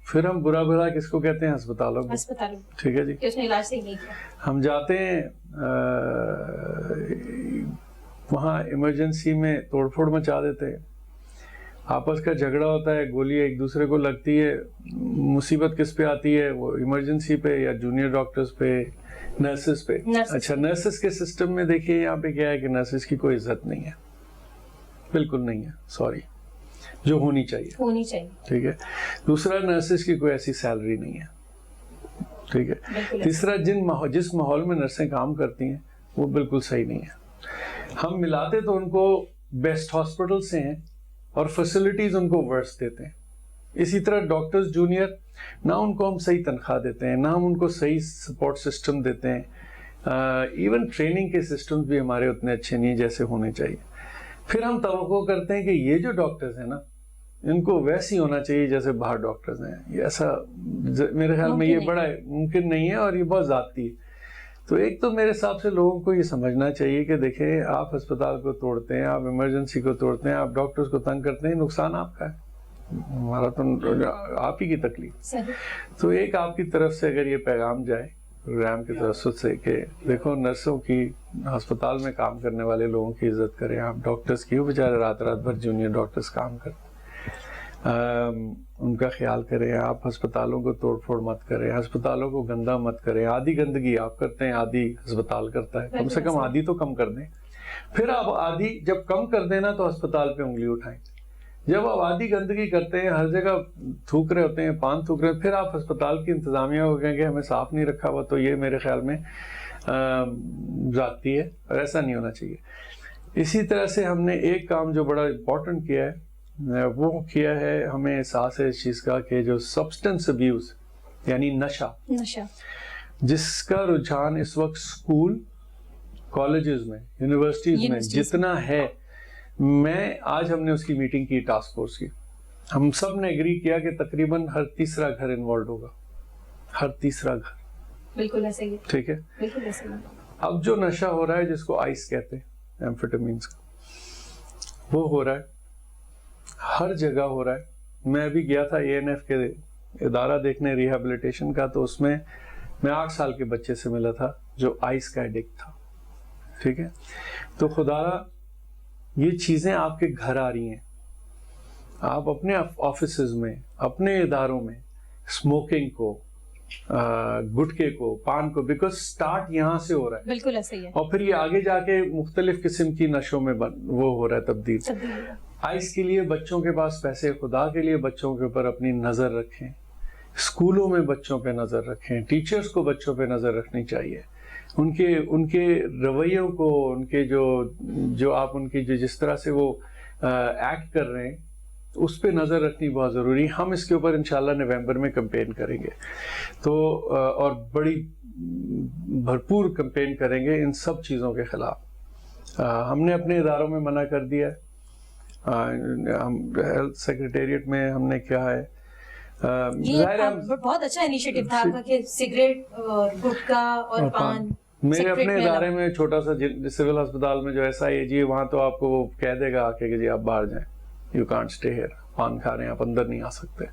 پھر ہم برا کس کو کہتے ہیں؟ ہسپتالوں کو. ٹھیک ہے جی،
کہ اس نے علاج صحیح نہیں کیا.
ہم جاتے ہیں وہاں ایمرجنسی میں توڑ پھوڑ مچا دیتے ہیں، آپس کا جھگڑا ہوتا ہے، گولی ایک دوسرے کو لگتی ہے. مصیبت کس پہ آتی ہے؟ وہ ایمرجنسی پہ یا جونیئر ڈاکٹرز پہ، نرسز پہ. اچھا، نرسز کے سسٹم میں دیکھیے یہاں پہ کیا ہے کہ نرسز کی کوئی عزت نہیں ہے، بالکل نہیں ہے. سوری، جو ہونی چاہیے. ٹھیک ہے. دوسرا، نرسز کی کوئی ایسی سیلری نہیں ہے. ٹھیک ہے. تیسرا، جس ماحول میں نرسیں کام کرتی ہیں وہ بالکل صحیح نہیں ہے. ہم ملاتے تو ان کو بیسٹ ہاسپٹل سے ہیں اور فیسلٹیز ان کو ورس دیتے ہیں. اسی طرح ڈاکٹرز جونیئر، نہ ان کو ہم صحیح تنخواہ دیتے ہیں، نہ ہم ان کو صحیح سپورٹ سسٹم دیتے ہیں. ایون ٹریننگ کے سسٹمز بھی ہمارے اتنے اچھے نہیں جیسے ہونے چاہیے. پھر ہم توقع کرتے ہیں کہ یہ جو ڈاکٹرز ہیں نا، ان کو ویسے ہی ہونا چاہیے جیسے باہر ڈاکٹرز ہیں. یہ ایسا میرے خیال میں یہ بڑا ممکن نہیں ہے اور یہ بہت ذاتی ہے. تو ایک تو میرے حساب سے لوگوں کو یہ سمجھنا چاہیے کہ دیکھیں، آپ ہسپتال کو توڑتے ہیں، آپ ایمرجنسی کو توڑتے ہیں، آپ ڈاکٹرز کو تنگ کرتے ہیں، نقصان آپ کا ہے، ہمارا تو آپ ہی کی تکلیف. تو ایک آپ کی طرف سے اگر یہ پیغام جائے پروگرام کی طرف سے کہ دیکھو، نرسوں کی، ہسپتال میں کام کرنے والے لوگوں کی عزت کریں. آپ ڈاکٹرز کی، وہ بیچارے رات بھر جونیئر ڈاکٹرز کام کرتے ہیں، ان کا خیال کریں. آپ ہسپتالوں کو توڑ پھوڑ مت کریں، ہسپتالوں کو گندا مت کریں. آدھی گندگی آپ کرتے ہیں، آدھی ہسپتال کرتا ہے. کم سے کم آدھی تو کم کر دیں. پھر آپ آدھی جب کم کر دینا تو ہسپتال پہ انگلی اٹھائیں. جب آپ آدھی گندگی کرتے ہیں، ہر جگہ تھوک رہے ہوتے ہیں، پان تھوک رہے ہیں، پھر آپ ہسپتال کی انتظامیہ کو کہیں کہ ہمیں صاف نہیں رکھا ہوا، تو یہ میرے خیال میں ذاتی ہے اور ایسا نہیں ہونا چاہیے. اسی طرح سے ہم نے ایک کام جو بڑا امپورٹنٹ کیا ہے وہ کیا ہے, ہمیں احساس ہے اس چیز کا کہ جو سبسٹنس ابیوز یعنی نشہ جس کا رجحان اس وقت اسکول, کالجز میں, یونیورسٹیز میں جتنا ہے, میں آج ہم نے اس کی میٹنگ کی ٹاسک فورس کی, ہم سب نے ایگری کیا کہ تقریباً ہر تیسرا گھر انوالوڈ ہوگا, ہر تیسرا گھر. بالکل ایسے ہی, ٹھیک ہے. بالکل ایسے ہی. اب جو نشہ ہو رہا ہے جس کو آئس کہتے ہیں, ایمفیٹامینس کا, وہ ہو رہا ہے ہر جگہ ہو رہا ہے. میں ابھی گیا تھا ANF کے ادارہ دیکھنے ریہیبلیٹیشن کا, تو اس میں 8 سال کے بچے سے ملا تھا جو آئس کا ایڈکٹ تھا, ٹھیک ہے. تو خدارا یہ چیزیں آپ کے گھر آ رہی ہیں, آپ اپنے آفیسز میں, اپنے اداروں میں اسموکنگ کو, گٹکے کو, پان کو, بیکاز سٹارٹ یہاں سے ہو رہا ہے. بالکل ایسے ہی ہے. اور پھر یہ آگے جا کے مختلف قسم کی نشوں میں وہ ہو رہا ہے تبدیل. آئس کے لیے بچوں کے پاس پیسے, خدا کے لیے بچوں کے اوپر اپنی نظر رکھیں, اسکولوں میں بچوں پہ نظر رکھیں, ٹیچرز کو بچوں پہ نظر رکھنی چاہیے, ان کے رویوں کو, ان کے جو آپ ان کی جس طرح سے وہ ایکٹ کر رہے ہیں اس پہ نظر رکھنی بہت ضروری. ہم اس کے اوپر انشاءاللہ نومبر میں کمپین کریں گے, تو اور بڑی بھرپور کمپین کریں گے ان سب چیزوں کے خلاف. ہم نے اپنے اداروں میں منع کر دیا ہے, ہیلتھ سیکریٹریٹ میں ہم نے کیا ہے,
بہت اچھا انیشیٹو تھا آپ کا کہ سگریٹ اور گٹکا اور پان.
میرے اپنے ادارے میں چھوٹا سا سول ہسپتال میں جو SIAG ہے, وہاں تو آپ کو وہ کہہ دے گا آ کے کہ جی آپ باہر جائیں, یو کانٹ اسٹے ہیئر, پان کھا رہے ہیں آپ اندر نہیں آ سکتے.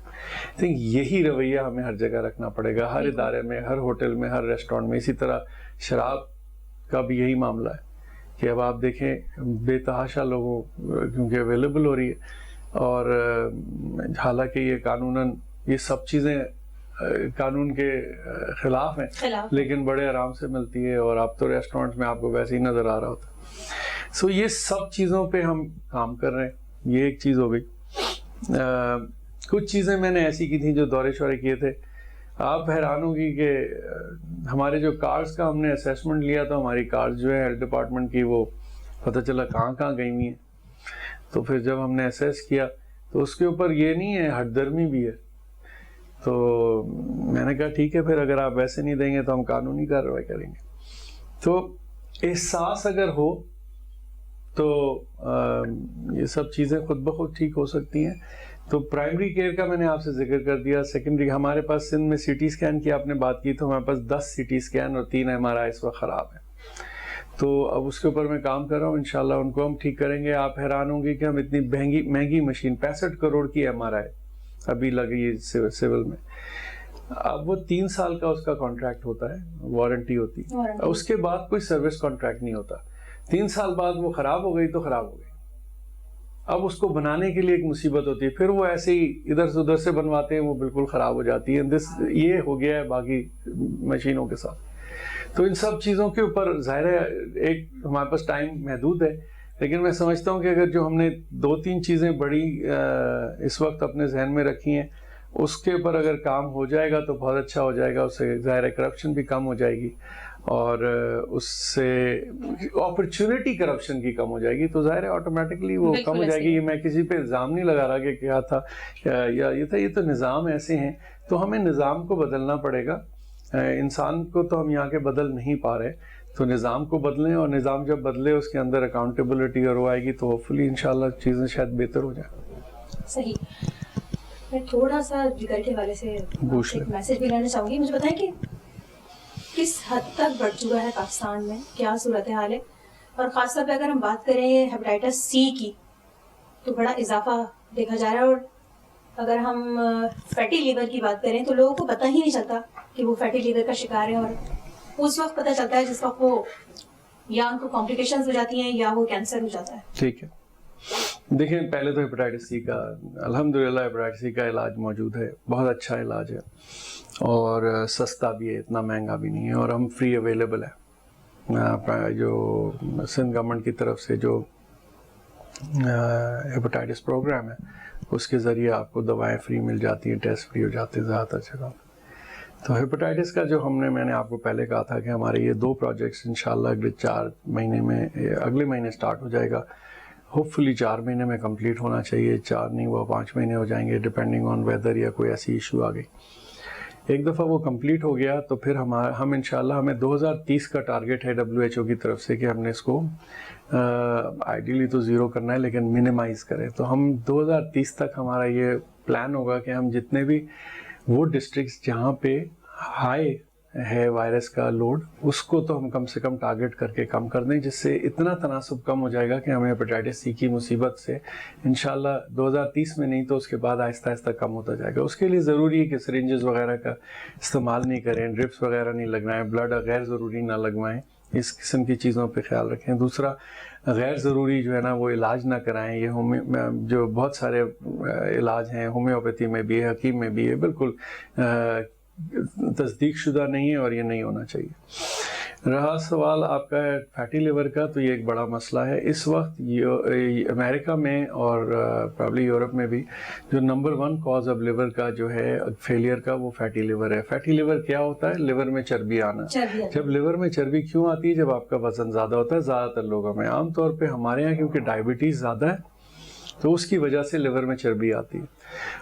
یہی رویہ ہمیں ہر جگہ رکھنا پڑے گا, ہر ادارے میں, ہر ہوٹل میں, ہر ریسٹورینٹ میں. اسی طرح شراب کا بھی یہی معاملہ ہے کہ اب آپ دیکھیں بے تحاشا لوگوں کیونکہ اویلیبل ہو رہی ہے, اور حالانکہ یہ قانوناً یہ سب چیزیں قانون کے خلاف ہیں, لیکن بڑے آرام سے ملتی ہے, اور آپ تو ریسٹورینٹ میں آپ کو ویسے ہی نظر آ رہا ہوتا ہے. سو یہ سب چیزوں پہ ہم کام کر رہے ہیں. یہ ایک چیز ہو گئی. کچھ چیزیں میں نے ایسی کی تھیں جو دورے شورے کیے تھے, آپ حیران ہوگی کہ ہمارے جو کارز کا ہم نے اسیسمنٹ لیا تو ہماری کارز جو ہے ہیلتھ ڈپارٹمنٹ کی وہ پتہ چلا کہاں گئی ہوئی ہیں. تو پھر جب ہم نے اسیس کیا تو اس کے اوپر یہ نہیں ہے, ہٹ درمی بھی ہے. تو میں نے کہا ٹھیک ہے, پھر اگر آپ ویسے نہیں دیں گے تو ہم قانونی کارروائی کریں گے. تو احساس اگر ہو تو یہ سب چیزیں خود بخود ٹھیک ہو سکتی ہیں. تو پرائمری کیئر کا میں نے آپ سے ذکر کر دیا. سیکنڈری ہمارے پاس سندھ میں CT اسکین کی آپ نے بات کی, تو ہمارے پاس 10 CT اسکین اور 3 MRI اس وقت خراب ہیں. تو اب اس کے اوپر میں کام کر رہا ہوں, انشاءاللہ ان کو ہم ٹھیک کریں گے. آپ حیران ہوں گے کہ ہم اتنی مہنگی مشین 65 کروڑ کی MRI ابھی لگی ہے سول میں. اب وہ 3 سال کا اس کا کانٹریکٹ ہوتا ہے, وارنٹی ہوتی ہے, اس کے بعد کوئی سروس کانٹریکٹ نہیں ہوتا. 3 سال بعد وہ خراب ہو گئی تو خراب ہو گئی. اب اس کو بنانے کے لیے ایک مصیبت ہوتی ہے, پھر وہ ایسے ہی ادھر سے ادھر سے بنواتے ہیں, وہ بالکل خراب ہو جاتی ہے. یہ ہو گیا ہے باقی مشینوں کے ساتھ. تو ان سب چیزوں کے اوپر ظاہر ہے ایک ہمارے پاس ٹائم محدود ہے, لیکن میں سمجھتا ہوں کہ اگر جو ہم نے 2-3 چیزیں بڑی اس وقت اپنے ذہن میں رکھی ہیں, اس کے اوپر اگر کام ہو جائے گا تو بہت اچھا ہو جائے گا. اس سے ظاہر ہے کرپشن بھی کم ہو جائے گی, اور اس سے اپرچونٹی کرپشن کی کم ہو جائے گی. تو ظاہر ہے آٹومیٹکلی وہ کم ہو جائے گی. یہ میں کسی پہ الزام نہیں لگا رہا کہ کیا تھا یا یہ تو نظام ایسے ہیں. تو ہمیں نظام کو بدلنا پڑے گا. انسان کو تو ہم یہاں کے بدل نہیں پا رہے, تو نظام کو بدلیں, اور نظام جب بدلے اس کے اندر اکاؤنٹیبلٹی اور وہ آئے گی تو ہوپفلی انشاءاللہ چیزیں شاید بہتر ہو جائیں.
صحیح. میں تھوڑا سا جگر کے حوالے سے ایک میسج بھی لینا چاہوں گی. مجھے بتائیں کہ کس حد تک بڑھ چکا ہے پاکستان میں, کیا صورتحال ہے, اور خاص طور پہ اگر ہم بات کریں ہیپاٹائٹس C کی تو بڑا اضافہ دیکھا جا رہا ہے. اور اگر ہم فیٹی لیور کی بات کریں تو لوگوں کو پتہ ہی نہیں چلتا کہ وہ فیٹی لیور کا شکار ہے, اور اس وقت پتہ چلتا ہے جس وقت وہ یا ان کو کمپلیکیشنز ہو جاتی ہیں یا وہ کینسر ہو جاتا ہے.
ٹھیک ہے, دیکھیں پہلے تو ہیپاٹائٹس C کا الحمدللہ ہیپاٹائٹس C کا علاج موجود ہے, بہت اچھا علاج ہے, اور سستا بھی ہے, اتنا مہنگا بھی نہیں ہے, اور ہم فری اویلیبل ہے. جو سندھ گورنمنٹ کی طرف سے جو ہیپاٹائٹس پروگرام ہے اس کے ذریعے آپ کو دوائیں فری مل جاتی ہیں, ٹیسٹ فری ہو جاتے ہیں زیادہ تر جگہ. تو ہیپاٹائٹس کا جو میں نے آپ کو پہلے کہا تھا کہ ہمارے یہ 2 پروجیکٹس انشاءاللہ اگلے 4 مہینے میں اگلے مہینے سٹارٹ ہو جائے گا. ہوپ فلی 4 مہینے میں کمپلیٹ ہونا چاہیے, 4 نہیں وہ 5 مہینے ہو جائیں گے ڈپینڈنگ آن ویدر یا کوئی ایسی ایشو آ گئی. ایک دفعہ وہ کمپلیٹ ہو گیا تو پھر ہم انشاءاللہ ہمیں 2030 کا ٹارگیٹ ہے WHO کی طرف سے کہ ہم نے اس کو آئیڈیلی تو 0 کرنا ہے لیکن منیمائز کریں. تو ہم 2030 تک ہمارا یہ پلان ہوگا کہ ہم جتنے بھی وہ ڈسٹرکٹس جہاں پہ ہائی ہے وائرس کا لوڈ اس کو تو ہم کم سے کم ٹارگٹ کر کے کم کر دیں, جس سے اتنا تناسب کم ہو جائے گا کہ ہمیں ہیپاٹائٹس سی کی مصیبت سے انشاءاللہ 2030 میں نہیں تو اس کے بعد آہستہ آہستہ کم ہوتا جائے گا. اس کے لیے ضروری ہے کہ سرنجز وغیرہ کا استعمال نہیں کریں, ڈرپس وغیرہ نہیں لگوائیں, بلڈ غیر ضروری نہ لگوائیں, اس قسم کی چیزوں پہ خیال رکھیں. دوسرا غیر ضروری جو ہے نا وہ علاج نہ کرائیں. یہ جو بہت سارے علاج ہیں ہومیوپیتھی میں بھی ہے, حکیم میں بھی ہے, بالکل تصدیق شدہ نہیں ہے اور یہ نہیں ہونا چاہیے. رہا سوال آپ کا فیٹی لیور کا, تو یہ ایک بڑا مسئلہ ہے اس وقت امریکہ میں اور پرابلی یورپ میں بھی. جو نمبر 1 کاز آف لیور کا جو ہے فیلئر کا وہ فیٹی لیور ہے. فیٹی لیور کیا ہوتا ہے؟ لیور میں چربی آنا. جب لیور میں چربی کیوں آتی ہے؟ جب آپ کا وزن زیادہ ہوتا ہے. زیادہ تر لوگوں میں, عام طور پہ ہمارے یہاں کیونکہ ڈائبٹیز زیادہ ہے تو اس کی وجہ سے لیور میں چربی آتی ہے.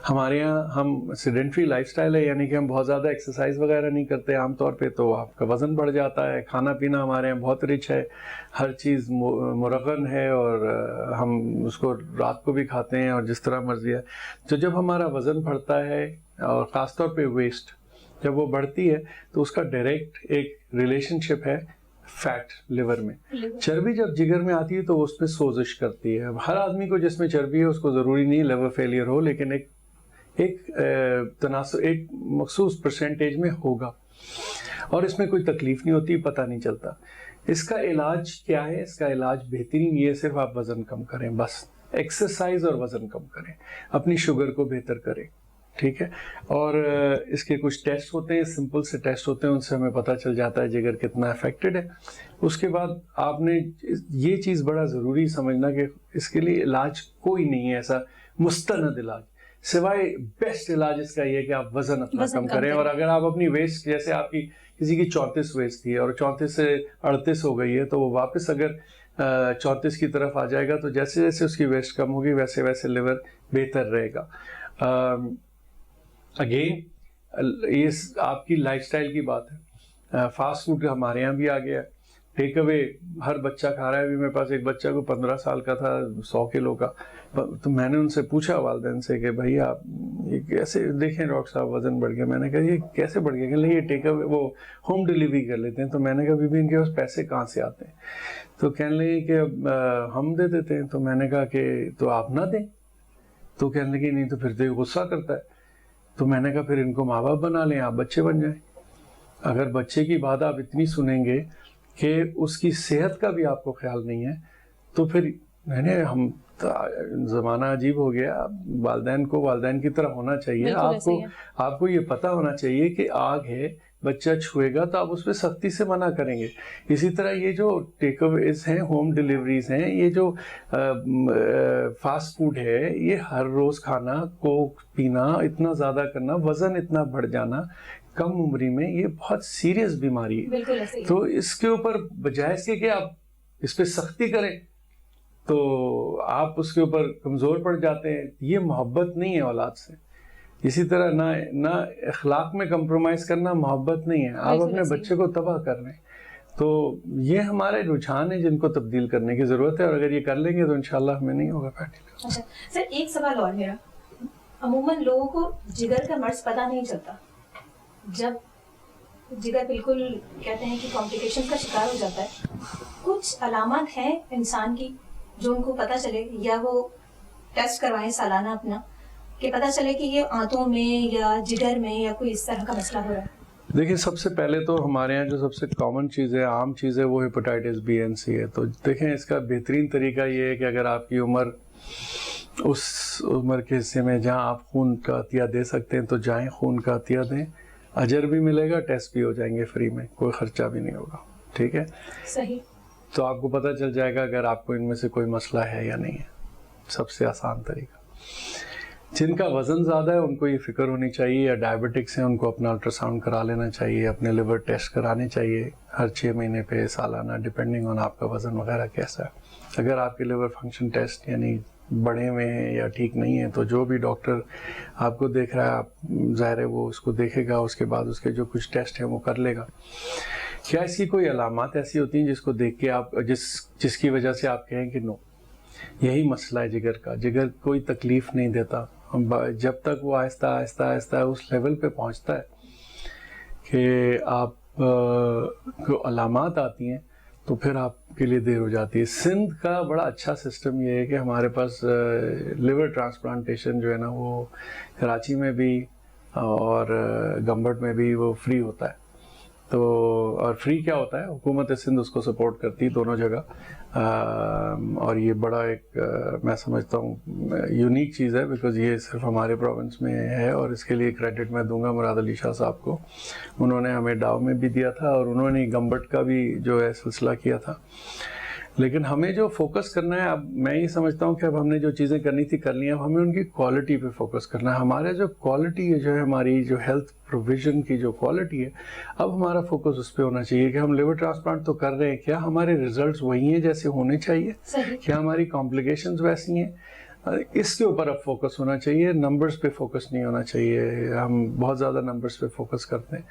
ہمارے یہاں ہم سیڈنٹری لائف سٹائل ہے, یعنی کہ ہم بہت زیادہ ایکسرسائز وغیرہ نہیں کرتے عام طور پہ, تو آپ کا وزن بڑھ جاتا ہے. کھانا پینا ہمارے یہاں بہت رچ ہے, ہر چیز مرغن ہے اور ہم اس کو رات کو بھی کھاتے ہیں اور جس طرح مرضی ہے. تو جب ہمارا وزن بڑھتا ہے اور خاص طور پہ ویسٹ جب وہ بڑھتی ہے تو اس کا ڈائریکٹ ایک ریلیشن شپ ہے فیٹ لیور میں. چربی جب جگر میں آتی ہے تو اس میں سوزش کرتی ہے. ہر آدمی کو جس میں چربی ہے اس کو ضروری نہیں لیور فیلئر ہو, لیکن ایک تناسب ایک مخصوص پرسنٹیج میں ہوگا اور اس میں کوئی تکلیف نہیں ہوتی, پتہ نہیں چلتا. اس کا علاج کیا ہے؟ اس کا علاج بہترین یہ صرف آپ وزن کم کریں, بس ایکسرسائز اور وزن کم کریں, اپنی شوگر کو بہتر کریں, ٹھیک ہے. اور اس کے کچھ ٹیسٹ ہوتے ہیں, سمپل سے ٹیسٹ ہوتے ہیں, ان سے ہمیں پتہ چل جاتا ہے جگر کتنا افیکٹڈ ہے. اس کے بعد آپ نے یہ چیز بڑا ضروری سمجھنا کہ اس کے لیے علاج کوئی نہیں ہے ایسا مستند علاج, سوائے بیسٹ علاج اس کا یہ کہ آپ وزن اپنا کم کریں. اور اگر آپ اپنی ویسٹ, جیسے آپ کی کسی کی 34 ویسٹ تھی اور 34 سے 38 ہو گئی ہے, تو وہ واپس اگر 34 کی طرف آ جائے گا تو جیسے جیسے اس کی ویسٹ کم ہوگی ویسے ویسے لیور بہتر رہے گا. اگین یہ آپ کی لائف سٹائل کی بات ہے. فاسٹ فوڈ ہمارے یہاں بھی آ گیا, ٹیک اوے ہر بچہ کھا رہا ہے. ابھی میرے پاس ایک بچہ کو 15 سال کا تھا, 100 کلو کا, تو میں نے ان سے پوچھا والدین سے کہ بھائی آپ یہ کیسے, دیکھیں ڈاکٹر صاحب وزن بڑھ گیا. میں نے کہا یہ کیسے بڑھ گیا؟ کہ یہ ٹیک اوے وہ ہوم ڈلیوری کر لیتے ہیں. تو میں نے کہا بی ان کے پاس پیسے کہاں سے آتے ہیں؟ تو کہنے لگے کہ اب ہم دے دیتے ہیں. تو میں نے کہا کہ تو آپ نہ دیں. تو کہنے لگے نہیں تو پھر تو غصہ کرتا ہے. تو میں نے کہا پھر ان کو ماں باپ بنا لیں, آپ بچے بن جائیں. اگر بچے کی بات آپ اتنی سنیں گے کہ اس کی صحت کا بھی آپ کو خیال نہیں ہے تو پھر ہم زمانہ عجیب ہو گیا. والدین کو والدین کی طرح ہونا چاہیے. آپ کو یہ پتا ہونا چاہیے کہ آگ ہے, بچہ چھوئے گا تو آپ اس پہ سختی سے منع کریں گے. اسی طرح یہ جو ٹیک اویز ہیں, ہوم ڈلیوریز ہیں, یہ جو فاسٹ فوڈ ہے, یہ ہر روز کھانا, کوک پینا, اتنا زیادہ کرنا, وزن اتنا بڑھ جانا کم عمری میں, یہ بہت سیریس بیماری ہے. تو اس کے اوپر بجائے اس کے کہ آپ اس پہ سختی کریں تو آپ اس کے اوپر کمزور پڑ جاتے ہیں. یہ محبت نہیں ہے اولاد سے. اسی طرح نہ اخلاق میں کمپرومائز کرنا محبت نہیں ہے, آپ اپنے بچے کو تباہ کر رہے ہیں. تو یہ ہمارے رجحان ہیں جن کو تبدیل کرنے کی ضرورت ہے, اور اگر یہ کر لیں گے تو انشاءاللہ ہمیں نہیں ہوگا فیٹی لیور.
اچھا سر, ایک سوال اور میرا, عموماً لوگوں کو جگر کا مرض پتہ نہیں چلتا. جب جگر بالکل کہتے ہیں کہ کمپلیکیشن کا شکار ہو جاتا ہے, کچھ علامات ہیں انسان کی جو ان کو پتہ چلے, یا وہ ٹیسٹ کروائیں سالانہ اپنا کہ پتہ چلے کہ یہ آنتوں میں یا جگر میں یا کوئی اس طرح کا مسئلہ ہو رہا ہے؟
دیکھیں سب سے پہلے تو ہمارے یہاں جو سب سے کامن چیز ہے, عام چیز ہے, وہ ہیپاٹائٹس بی این سی ہے. تو دیکھیں اس کا بہترین طریقہ یہ ہے کہ اگر آپ کی عمر اس عمر کے حصے میں جہاں آپ خون کا عطیہ دے سکتے ہیں تو جائیں, خون کا عطیہ دیں, اجر بھی ملے گا, ٹیسٹ بھی ہو جائیں گے فری میں, کوئی خرچہ بھی نہیں ہوگا. ٹھیک ہے,
صحیح.
تو آپ کو پتہ چل جائے گا اگر آپ کو ان میں سے کوئی مسئلہ ہے یا نہیں ہے. سب سے آسان طریقہ. جن کا وزن زیادہ ہے ان کو یہ فکر ہونی چاہیے، یا ڈائبٹکس ہیں ان کو اپنا الٹرا ساؤنڈ کرا لینا چاہیے، اپنے لیور ٹیسٹ کرانے چاہیے ہر 6 مہینے پہ، سالانہ، ڈپینڈنگ آن آپ کا وزن وغیرہ کیسا ہے۔ اگر آپ کے لیور فنکشن ٹیسٹ یعنی بڑے ہوئے ہیں یا ٹھیک نہیں ہیں تو جو بھی ڈاکٹر آپ کو دیکھ رہا ہے، آپ ظاہر ہے وہ اس کو دیکھے گا، اس کے بعد اس کے جو کچھ ٹیسٹ ہیں وہ کر لے گا۔ کیا اس کی کوئی علامات ایسی ہوتی ہیں جس کو دیکھ کے آپ جس کی وجہ سے آپ کہیں کہ نو یہی مسئلہ ہے جگر کا، جگر کوئی تکلیف نہیں دیتا، جب تک وہ آہستہ آہستہ آہستہ اس لیول پہ پہنچتا ہے کہ آپ کو علامات آتی ہیں تو پھر آپ کے لیے دیر ہو جاتی ہے۔ سندھ کا بڑا اچھا سسٹم یہ ہے کہ ہمارے پاس لیور ٹرانسپلانٹیشن جو ہے نا وہ کراچی میں بھی اور گمبٹ میں بھی وہ فری ہوتا ہے۔ تو اور فری کیا ہوتا ہے، حکومت سندھ اس کو سپورٹ کرتی ہے دونوں جگہ، اور یہ بڑا ایک میں سمجھتا ہوں یونیک چیز ہے، بیکاز یہ صرف ہمارے پروونس میں ہے، اور اس کے لیے کریڈٹ میں دوں گا مراد علی شاہ صاحب کو۔ انہوں نے ہمیں ڈاؤ میں بھی دیا تھا اور انہوں نے گمبٹ کا بھی جو ہے سلسلہ کیا تھا۔ لیکن ہمیں جو فوکس کرنا ہے، اب میں یہ سمجھتا ہوں کہ اب ہم نے جو چیزیں کرنی تھی کر لی ہیں، اب ہمیں ان کی کوالٹی پہ فوکس کرنا ہے۔ ہمارے جو کوالٹی ہے جو ہے ہماری جو ہیلتھ پروویژن کی جو کوالٹی ہے، اب ہمارا فوکس اس پہ ہونا چاہیے کہ ہم لیور ٹرانسپلانٹ تو کر رہے ہیں، کیا ہمارے ریزلٹس وہی ہیں جیسے ہونے چاہیے، کیا ہماری کمپلیکیشنز ویسی ہیں، اس کے اوپر اب فوکس ہونا چاہیے، نمبرز پہ فوکس نہیں ہونا چاہیے۔ ہم بہت زیادہ نمبرز پہ فوکس کرتے ہیں،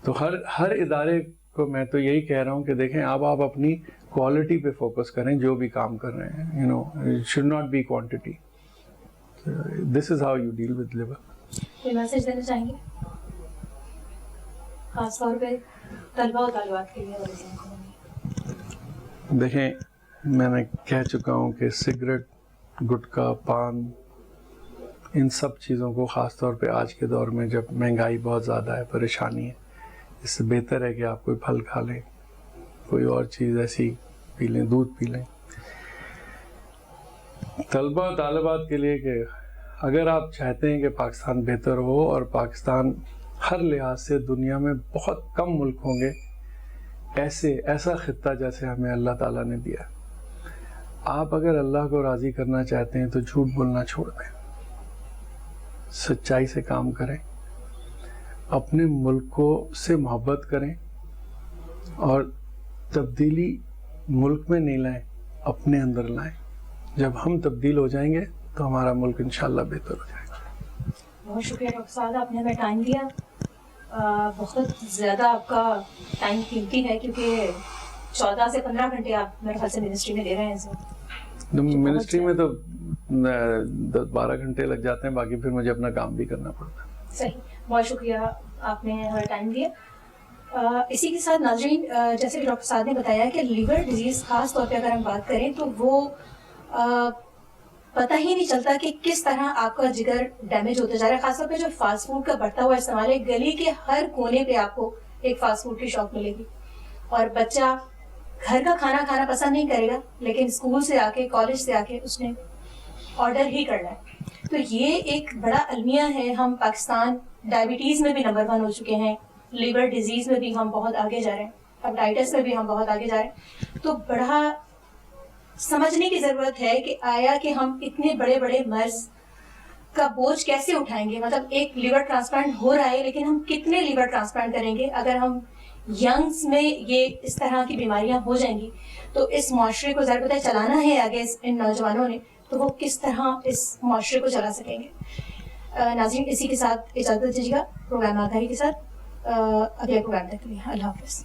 تو ہر ادارے کو میں تو یہی کہہ رہا ہوں کہ دیکھیں اب آپ اپنی کوالٹی پہ فوکس کریں جو بھی کام کر رہے ہیں، it should not be quantity. This is how you deal with liver.
کوئی میسج دینا چاہیں گے خاص طور پہ طلبہ و طالبات کے لیے؟
دیکھیں میں نے کہہ چکا ہوں کہ سگریٹ، گٹکا، پان، ان سب چیزوں کو خاص طور پہ آج کے دور میں جب مہنگائی بہت زیادہ ہے، پریشانی ہے، اس سے بہتر ہے کہ آپ کوئی پھل کھا لیں، کوئی اور چیز ایسی پی لیں، دودھ پی لیں۔ طلبہ و طالبات کے لیے کہ اگر آپ چاہتے ہیں کہ پاکستان بہتر ہو، اور پاکستان ہر لحاظ سے دنیا میں بہت کم ملک ہوں گے ایسا خطہ جیسے ہمیں اللہ تعالیٰ نے دیا، آپ اگر اللہ کو راضی کرنا چاہتے ہیں تو جھوٹ بولنا چھوڑ دیں، سچائی سے کام کریں، اپنے ملک کو سے محبت کریں، اور تبدیلی ملک میں نہیں لائیں، اپنے اندر لائیں۔ جب ہم تبدیل ہو جائیں گے تو ہمارا ملک انشاءاللہ بہتر ہو جائے گا۔
بہت شکریہ ڈاکٹر صاحب، آپ نے ہمیں ٹائم دیا، بہت زیادہ آپ کا ٹائم قیمتی ہے، کیونکہ 14 سے 15 گھنٹے آپ میرے خیال سے منسٹری میں دے رہے ہیں۔
منسٹری میں تو 10-12 گھنٹے لگ جاتے ہیں، باقی پھر مجھے اپنا کام بھی کرنا پڑتا ہے۔
صحیح، بہت شکریہ، آپ نے ہمیں ٹائم دیا۔ اسی کے ساتھ ناظرین، جیسے کہ ڈاکٹر صاحب نے بتایا کہ لیور ڈیزیز خاص طور پہ اگر ہم بات کریں تو وہ پتہ ہی نہیں چلتا کہ کس طرح آپ کا جگر ڈیمیج ہوتا جا رہا ہے، خاص طور پہ جو فاسٹ فوڈ کا بڑھتا ہوا استعمال ہے، گلی کے ہر کونے پہ آپ کو ایک فاسٹ فوڈ کی شاپ ملے گی، اور بچہ گھر کا کھانا کھانا پسند نہیں کرے گا، لیکن اسکول سے آ کے، کالج سے آ کے اس نے آرڈر ہی کرنا ہے۔ تو یہ ایک بڑا المیہ ہے۔ ہم پاکستان ڈائبٹیز میں بھی نمبر 1 ہو چکے ہیں، لیور ڈیزیز میں بھی ہم بہت آگے جا رہے ہیں، ہیپاٹائٹس میں بھی ہم بہت آگے جا رہے ہیں۔ تو بڑا سمجھنے کی ضرورت ہے کہ آیا کہ ہم اتنے بڑے بڑے مرض کا بوجھ کیسے اٹھائیں گے۔ مطلب ایک لیور ٹرانسپلانٹ ہو رہا ہے، لیکن ہم کتنے لیور ٹرانسپلانٹ کریں گے؟ اگر ہم ینگز میں یہ اس طرح کی بیماریاں ہو جائیں گی تو اس معاشرے کو ضرورت ہے چلانا ہے آگے ان نوجوانوں نے، تو وہ کس طرح اس معاشرے کو چلا سکیں گے۔ ناظرین، اسی کے ساتھ اجازت دیجیے گا پروگرام آگاہی کے ساتھ، اگلے پروگرام تک کے لیے اللہ حافظ۔